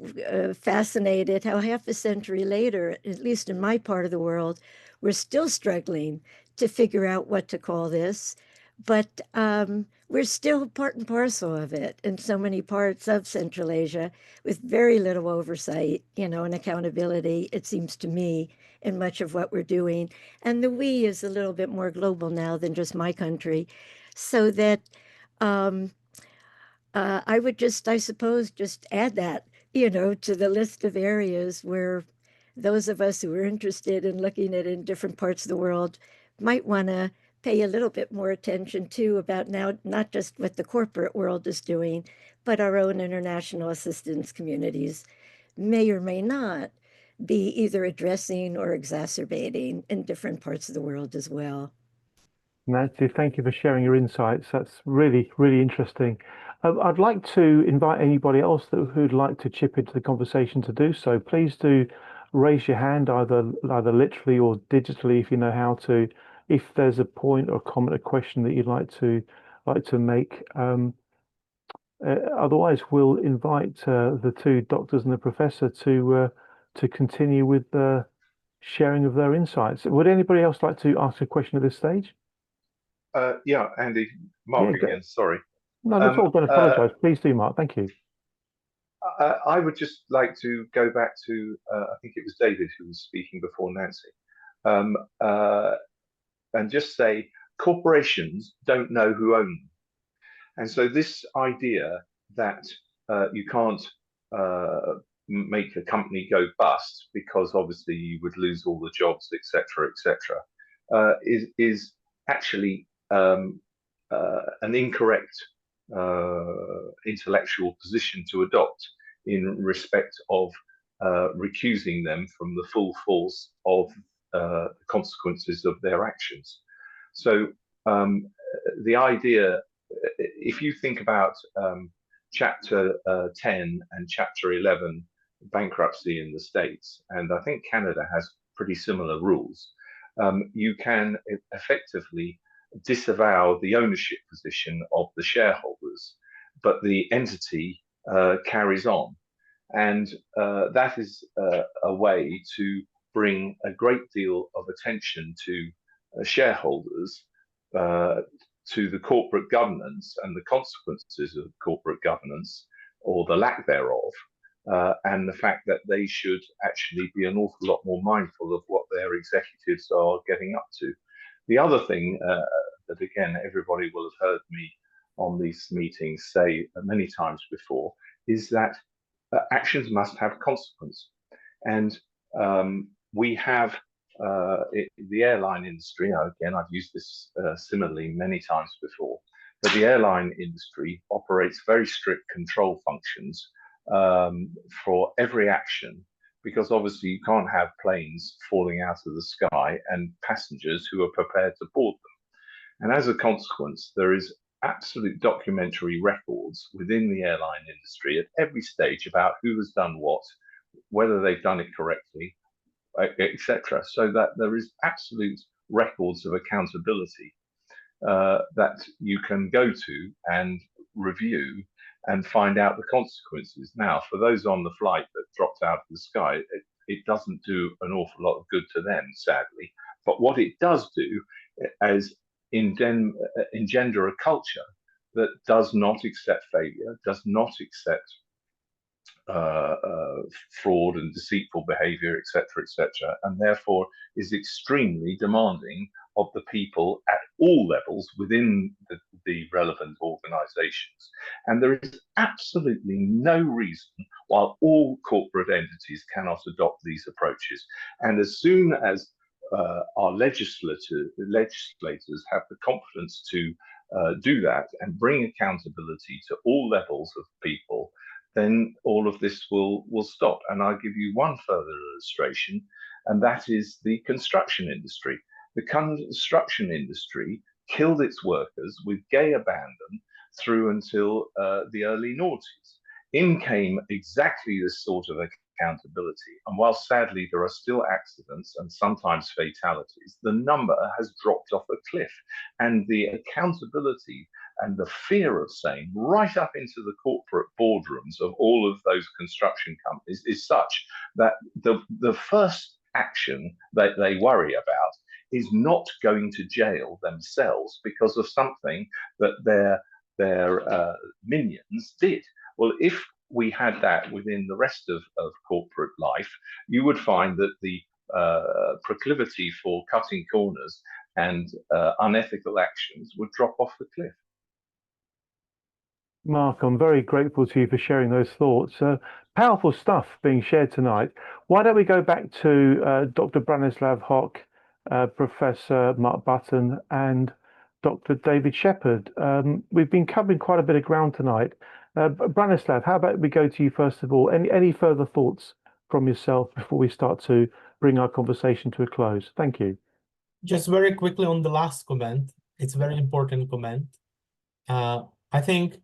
fascinated how half a century later, at least in my part of the world, we're still struggling to figure out what to call this. But we're still part and parcel of it in so many parts of Central Asia with very little oversight, and accountability, it seems to me, in much of what we're doing. And the we is a little bit more global now than just my country. So that I would I suppose, just add that, to the list of areas where those of us who are interested in looking at in different parts of the world might want to pay a little bit more attention to about now, not just what the corporate world is doing, but our own international assistance communities may or may not be either addressing or exacerbating in different parts of the world as well. Nancy, thank you for sharing your insights. That's really, really interesting. I'd like to invite anybody else who'd like to chip into the conversation to do so. Please do raise your hand, either literally or digitally, if you know how to. If there's a point or comment, a question that you'd like to make. Otherwise, we'll invite the two doctors and the professor to continue with the sharing of their insights. Would anybody else like to ask a question at this stage? Yeah, Andy, Mark again, sorry. No, not at all. Don't apologize. Please do, Mark. Thank you. I would just like to go back to, I think it was David who was speaking before Nancy, and just say corporations don't know who own them. And so this idea that you can't make a company go bust because obviously you would lose all the jobs, etc., is actually an incorrect intellectual position to adopt in respect of recusing them from the full force of the consequences of their actions. So the idea, if you think about Chapter 10 and Chapter 11, bankruptcy in the States, and I think Canada has pretty similar rules, you can effectively disavow the ownership position of the shareholders, but the entity carries on. And that is a way to bring a great deal of attention to shareholders, to the corporate governance and the consequences of corporate governance, or the lack thereof, and the fact that they should actually be an awful lot more mindful of what their executives are getting up to. The other thing that, again, everybody will have heard me on these meetings say many times before is that actions must have consequence. And we have the airline industry, again, I've used this similarly many times before, but the airline industry operates very strict control functions for every action, because obviously you can't have planes falling out of the sky and passengers who are prepared to board them. And as a consequence, there is absolute documentary records within the airline industry at every stage about who has done what, whether they've done it correctly, etc. So that there is absolute records of accountability that you can go to and review and find out the consequences. Now, for those on the flight that dropped out of the sky, it doesn't do an awful lot of good to them, sadly. But what it does do is engender a culture that does not accept failure, does not accept fraud and deceitful behavior, etc., and therefore is extremely demanding of the people at all levels within the relevant organizations. And there is absolutely no reason why all corporate entities cannot adopt these approaches. And as soon as our legislators have the confidence to do that and bring accountability to all levels of people, then all of this will stop. And I'll give you one further illustration, and that is the construction industry. The construction industry killed its workers with gay abandon through until the early noughties. In came exactly this sort of accountability. And while sadly there are still accidents and sometimes fatalities, the number has dropped off a cliff. And the accountability and the fear of saying right up into the corporate boardrooms of all of those construction companies is such that the first action that they worry about is not going to jail themselves because of something that their minions did. Well, if we had that within the rest of corporate life, you would find that the proclivity for cutting corners and unethical actions would drop off the cliff. Mark, I'm very grateful to you for sharing those thoughts. Powerful stuff being shared tonight. Why don't we go back to Dr. Branislav Hock, Professor Mark Button, and Dr. David Shepherd. We've been covering quite a bit of ground tonight. Branislav, how about we go to you first of all? Any further thoughts from yourself before we start to bring our conversation to a close? Thank you. Just very quickly on the last comment. It's a very important comment. I think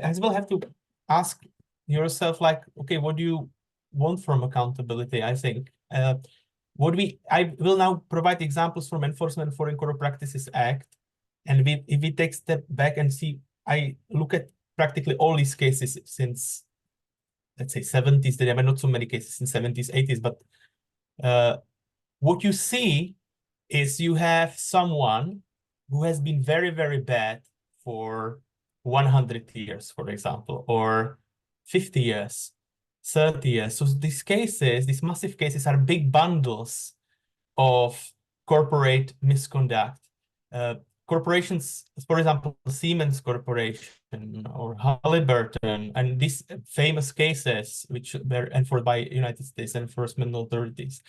as well have to ask yourself, like, okay, what do you want from accountability? I think I will now provide examples from Enforcement of Foreign Corrupt Practices Act, and if we take a step back and see, I look at practically all these cases since, let's say, 70s. There were not so many cases in 70s, 80s, but what you see is you have someone who has been very, very bad for 100 years, for example, or 50 years, 30 years. So these cases, these massive cases, are big bundles of corporate misconduct. Corporations, for example, Siemens Corporation or Halliburton, and these famous cases which were enforced by United States enforcement authorities.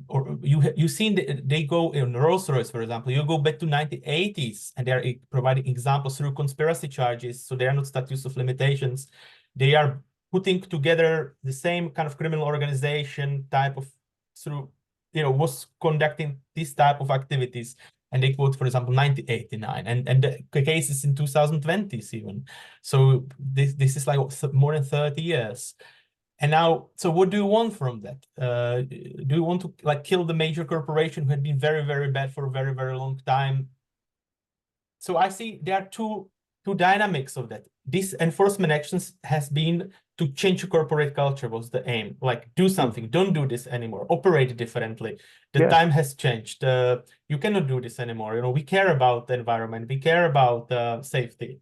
Or you seen they go in Rolls-Royce, for example, you go back to 1980s, and they're providing examples through conspiracy charges. So they are not statutes of limitations. They are putting together the same kind of criminal organization type of was conducting this type of activities. And they quote, for example, 1989, and the cases in 2020s even. So this is like more than 30 years. And now, so what do you want from that? Do you want to like kill the major corporation who had been very, very bad for a very, very long time? So I see there are two dynamics of that. This enforcement actions has been to change corporate culture was the aim. Like, do something, don't do this anymore, operate differently. The time has changed. You cannot do this anymore. We care about the environment, we care about safety.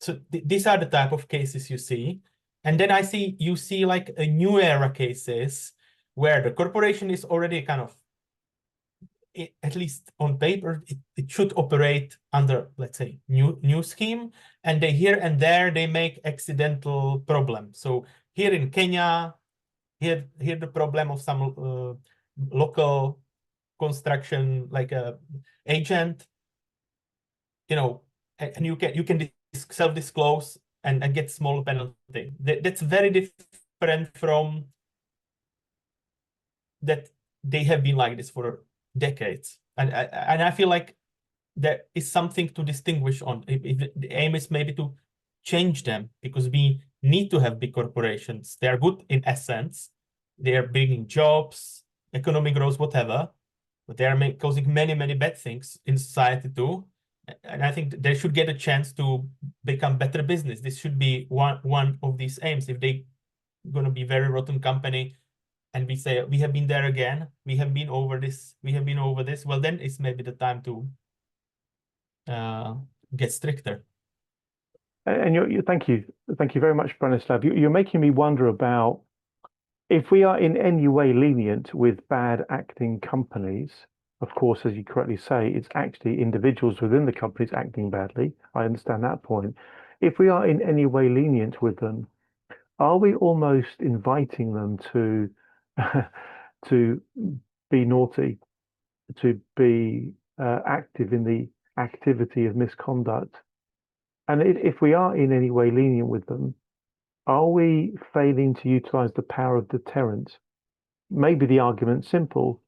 So these are the type of cases you see. And then you see like a new era cases where the corporation is already kind of, at least on paper, it should operate under, let's say, new scheme. And here and there, they make accidental problems. So here in Kenya, here the problem of some local construction, like a agent, and you can self-disclose and get small penalty. That's very different from that they have been like this for decades. And I feel like there is something to distinguish on. If the aim is maybe to change them, because we need to have big corporations. They are good in essence. They are bringing jobs, economic growth, whatever, but they are causing many, many bad things in society too. And I think they should get a chance to become better business. This should be one of these aims. If they're going to be very rotten company, and we say we have been there again, we have been over this, well, then it's maybe the time to get stricter. And thank you very much, Branislav. You're making me wonder about if we are in any way lenient with bad acting companies. Of course, as you correctly say, it's actually individuals within the companies acting badly. I understand that point. If we are in any way lenient with them, are we almost inviting them to to be naughty, to be active in the activity of misconduct? And if we are in any way lenient with them, are we failing to utilize the power of deterrent? Maybe the argument's simple.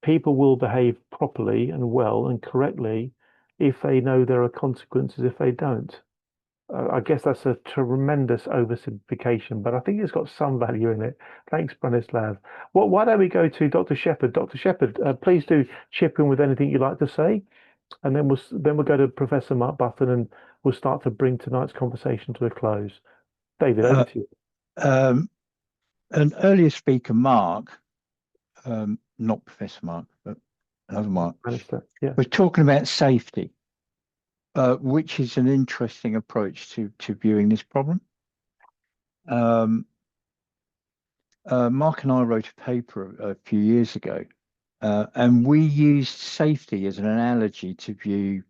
People will behave properly and well and correctly if they know there are consequences if they don't. I guess that's a tremendous oversimplification, but I think it's got some value in it. Thanks, Branislav. Why don't we go to Dr. Shepherd? Dr. Shepherd, please do chip in with anything you'd like to say. and then we'll go to Professor Mark Buffon, and we'll start to bring tonight's conversation to a close. David, over to you. An earlier speaker, Mark, not Professor Mark, but another Mark, yeah, was talking about safety, which is an interesting approach to viewing this problem. Mark and I wrote a paper a few years ago, and we used safety as an analogy to view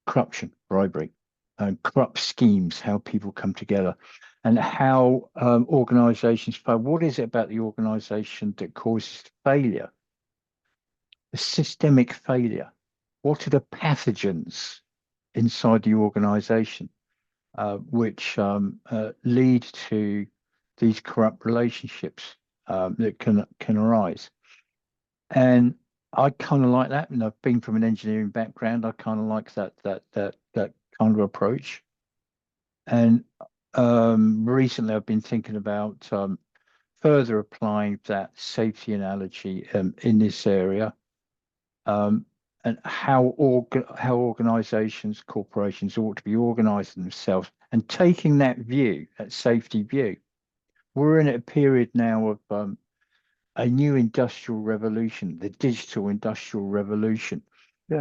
corruption, bribery, and corrupt schemes, how people come together, and how organizations fail. What is it about the organization that causes failure? The systemic failure. What are the pathogens inside the organization which lead to these corrupt relationships that can arise? And I kind of like that. And I've been from an engineering background. I kind of like that kind of approach. And recently, I've been thinking about further applying that safety analogy in this area, and how organizations, corporations ought to be organizing themselves and taking that view, that safety view. We're in a period now of a new industrial revolution, the digital industrial revolution,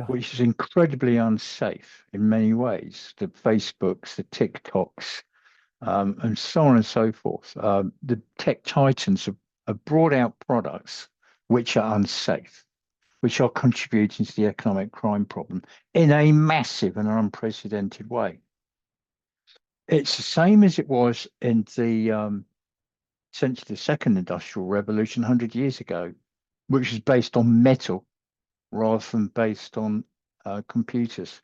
which is incredibly unsafe in many ways. The Facebooks, the TikToks, and so on and so forth. The tech titans have brought out products which are unsafe, which are contributing to the economic crime problem in a massive and unprecedented way. It's the same as it was in the essentially the second industrial revolution 100 years ago, which was based on metal rather than based on computers.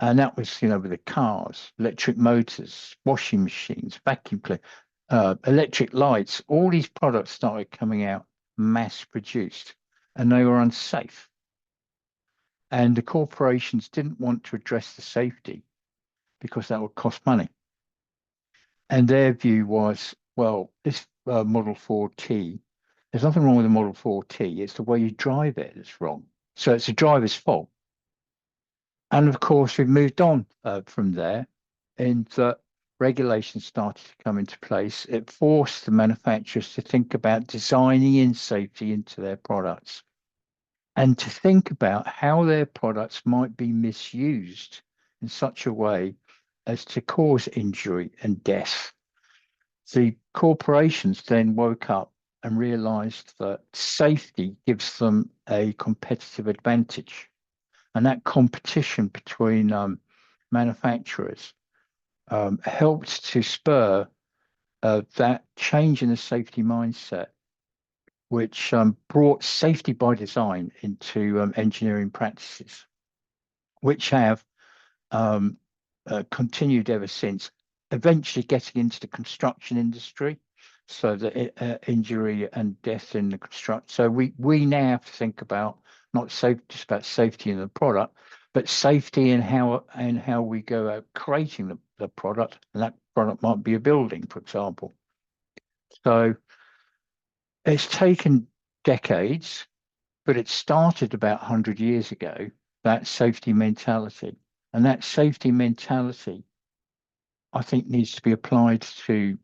And that was, with the cars, electric motors, washing machines, vacuum cleaners, electric lights. All these products started coming out mass produced, and they were unsafe. And the corporations didn't want to address the safety because that would cost money. And their view was, well, this Model 4T, there's nothing wrong with the Model 4T. It's the way you drive it that's wrong. So it's the driver's fault. And of course, we've moved on from there, and that regulations started to come into place. It forced the manufacturers to think about designing in safety into their products, and to think about how their products might be misused in such a way as to cause injury and death. The corporations then woke up and realized that safety gives them a competitive advantage. And that competition between manufacturers helped to spur that change in the safety mindset, which brought safety by design into engineering practices, which have continued ever since, eventually getting into the construction industry, so that injury and death in the construction. So we now have to think about not just about safety in the product, but safety in how we go about creating the product, and that product might be a building, for example. So it's taken decades, but it started about 100 years ago, that safety mentality. And that safety mentality, I think, needs to be applied to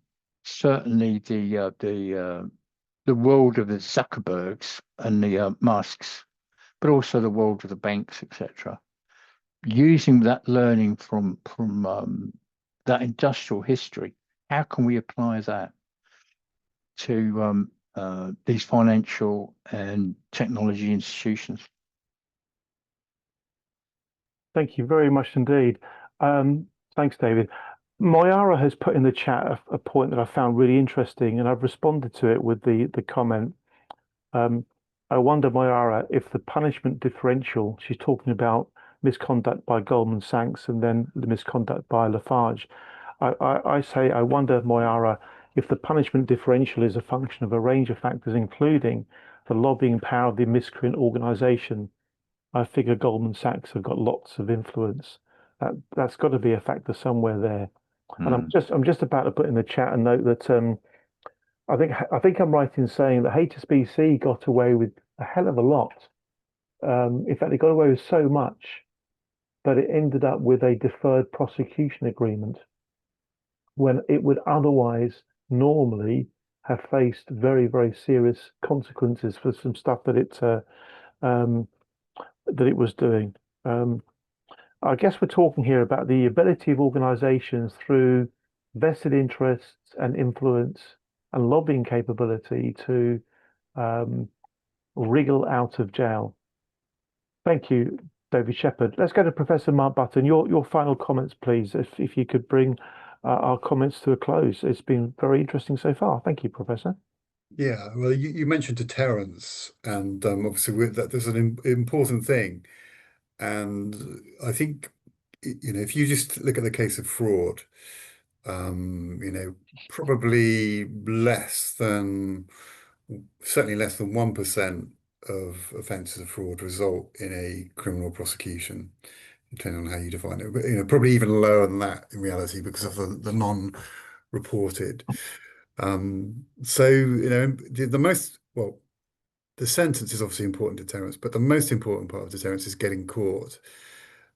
certainly the world of the Zuckerbergs and the Musks, but also the world of the banks, etc. Using that learning from that industrial history, how can we apply that to these financial and technology institutions? Thank you very much indeed. Thanks, David. Moyara has put in the chat a point that I found really interesting, and I've responded to it with the comment. I wonder, Moyara, if the punishment differential, she's talking about misconduct by Goldman Sachs and then the misconduct by Lafarge. I say, I wonder, Moyara, if the punishment differential is a function of a range of factors, including the lobbying power of the miscreant organization. I figure Goldman Sachs have got lots of influence. That's got to be a factor somewhere there. And I'm just about to put in the chat a note that I think I'm right in saying that HSBC got away with a hell of a lot in fact, they got away with so much that it ended up with a deferred prosecution agreement when it would otherwise normally have faced very, very serious consequences for some stuff that it was doing. I guess we're talking here about the ability of organizations through vested interests and influence and lobbying capability to wriggle out of jail. Thank you, David Shepherd. Let's go to Professor Mark Button. Your final comments, please, if you could bring our comments to a close. It's been very interesting so far. Thank you, Professor. Yeah, well, you mentioned deterrence, and obviously there's an important thing. And I think, if you just look at the case of fraud, probably certainly less than 1% of offences of fraud result in a criminal prosecution, depending on how you define it. But probably even lower than that in reality because of the non-reported. So the sentence is obviously important deterrence, but the most important part of deterrence is getting caught.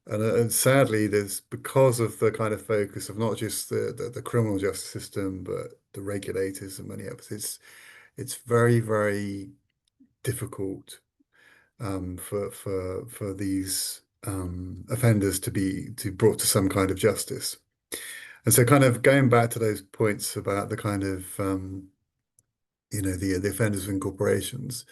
And sadly, there's, because of the kind of focus of not just the criminal justice system, but the regulators and many others, it's very, very difficult for these offenders to be brought to some kind of justice. And so, kind of going back to those points about the kind of the offenders within corporations,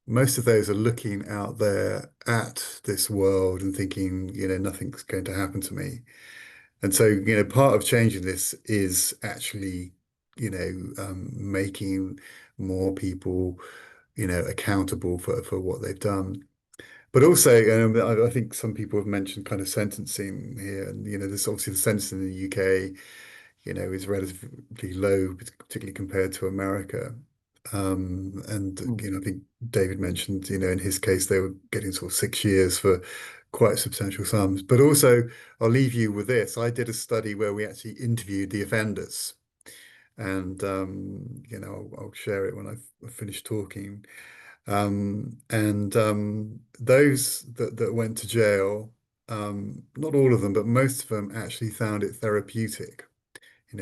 most of those are looking out there at this world and thinking, nothing's going to happen to me. And so, part of changing this is actually, making more people, accountable for what they've done. But also, I think some people have mentioned kind of sentencing here, and there's obviously the sentencing in the UK, is relatively low, particularly compared to America. And I think David mentioned, in his case, they were getting sort of 6 years for quite substantial sums. But also, I'll leave you with this. I did a study where we actually interviewed the offenders, and I'll share it when I've finished talking. Those that went to jail, not all of them, but most of them actually found it therapeutic.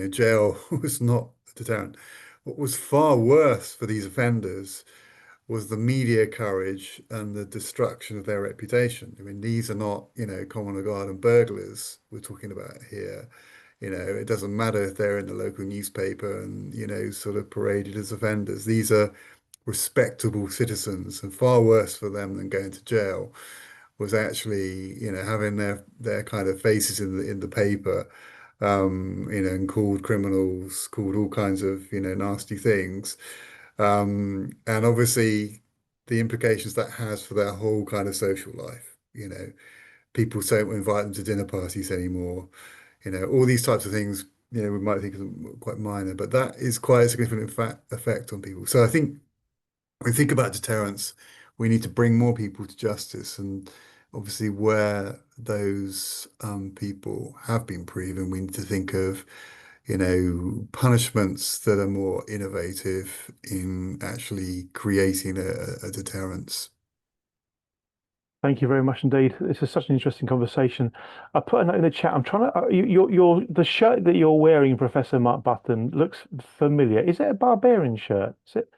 Jail was not a deterrent. What was far worse for these offenders was the media coverage and the destruction of their reputation. I mean, these are not, common garden burglars we're talking about here. It doesn't matter if they're in the local newspaper and, sort of paraded as offenders. These are respectable citizens, and far worse for them than going to jail was actually, having their kind of faces in the paper, and called criminals, called all kinds of, nasty things. And obviously the implications that has for their whole kind of social life. People don't invite them to dinner parties anymore. All these types of things, we might think of them quite minor, but that is quite a significant effect on people. So I think when we think about deterrence, we need to bring more people to justice, and obviously where those people have been proven, we need to think of, punishments that are more innovative in actually creating a deterrence. Thank you very much indeed. This is such an interesting conversation. I put a note in the chat. I'm trying to. The shirt that you're wearing, Professor Mark Button, looks familiar. Is it a Barbarian shirt? Is it?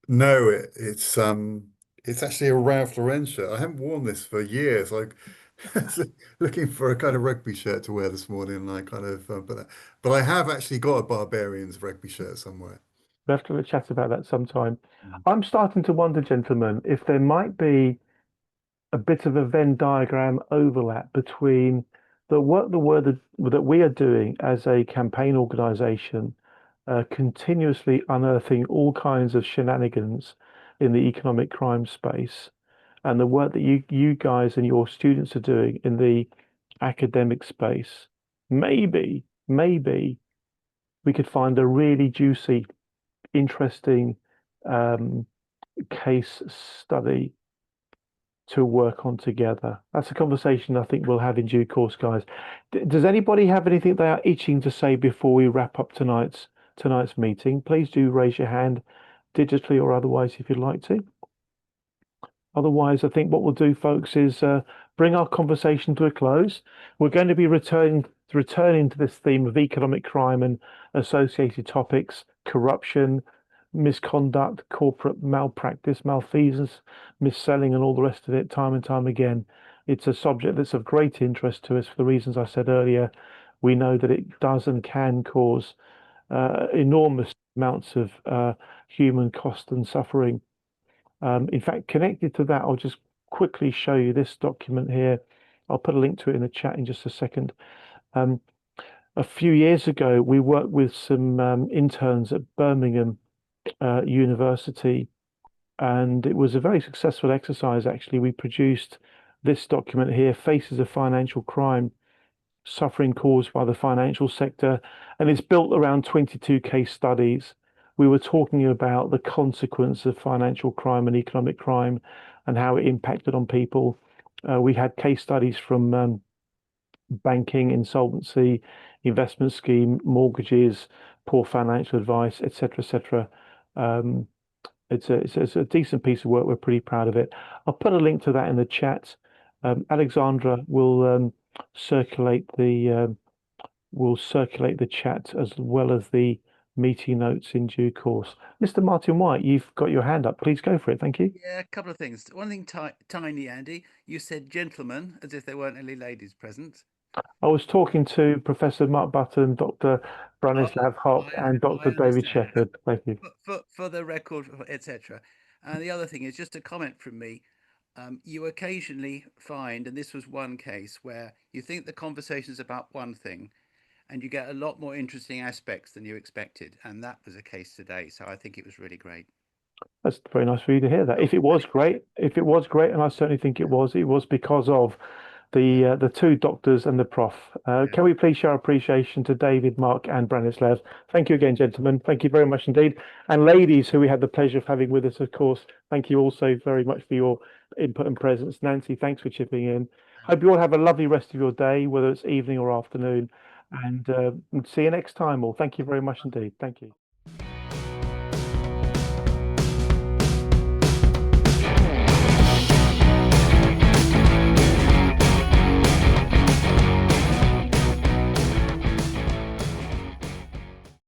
No, it's actually a Ralph Lauren shirt. I haven't worn this for years. Like looking for a kind of rugby shirt to wear this morning, and I kind of but I have actually got a Barbarians rugby shirt somewhere. We'll have to chat about that sometime. I'm starting to wonder, gentlemen, if there might be a bit of a Venn diagram overlap between the work that we are doing as a campaign organization, continuously unearthing all kinds of shenanigans in the economic crime space, and the work that you guys and your students are doing in the academic space. Maybe we could find a really juicy, interesting case study to work on together. That's a conversation I think we'll have in due course, guys. Does anybody have anything they are itching to say before we wrap up tonight's meeting? Please do raise your hand digitally or otherwise if you'd like to. Otherwise, I think what we'll do, folks, is bring our conversation to a close. We're going to be returning to this theme of economic crime and associated topics, corruption, misconduct, corporate malpractice, malfeasance, mis-selling, and all the rest of it, time and time again. It's a subject that's of great interest to us for the reasons I said earlier. We know that it does and can cause enormous amounts of human cost and suffering. In fact, connected to that, I'll just quickly show you this document here. I'll put a link to it in the chat in just a second. A few years ago, we worked with some interns at Birmingham University, and it was a very successful exercise, actually. We produced this document here, Faces of Financial Crime, Suffering Caused by the Financial Sector, and it's built around 22 case studies. We were talking about the consequence of financial crime and economic crime and how it impacted on people. We had case studies from banking, insolvency, investment scheme, mortgages, poor financial advice, etc., etc. It's a decent piece of work. We're pretty proud of it. I'll put a link to that in the chat. Alexandra will circulate the chat as well as the meeting notes in due course. Mr. Martin White, you've got your hand up. Please go for it. Thank you. Yeah, a couple of things. One thing tiny, Andy, you said gentlemen as if there weren't any ladies present. I was talking to Professor Mark Button, Dr. Branislav Hock, and Dr. David Shepherd. Thank you. For the record, etc. And the other thing is just a comment from me. You occasionally find, and this was one case, where you think the conversation is about one thing, and you get a lot more interesting aspects than you expected. And that was a case today. So I think it was really great. That's very nice for you to hear that. If it was great, and I certainly think it was because of the two doctors and the prof. Can we please show our appreciation to David, Mark, and Branislav? Thank you again, gentlemen. Thank you very much indeed. And ladies, who we had the pleasure of having with us, of course, thank you also very much for your input and presence. Nancy, thanks for chipping in. Hope you all have a lovely rest of your day, whether it's evening or afternoon. And see you next time, all. Thank you very much indeed. Thank you.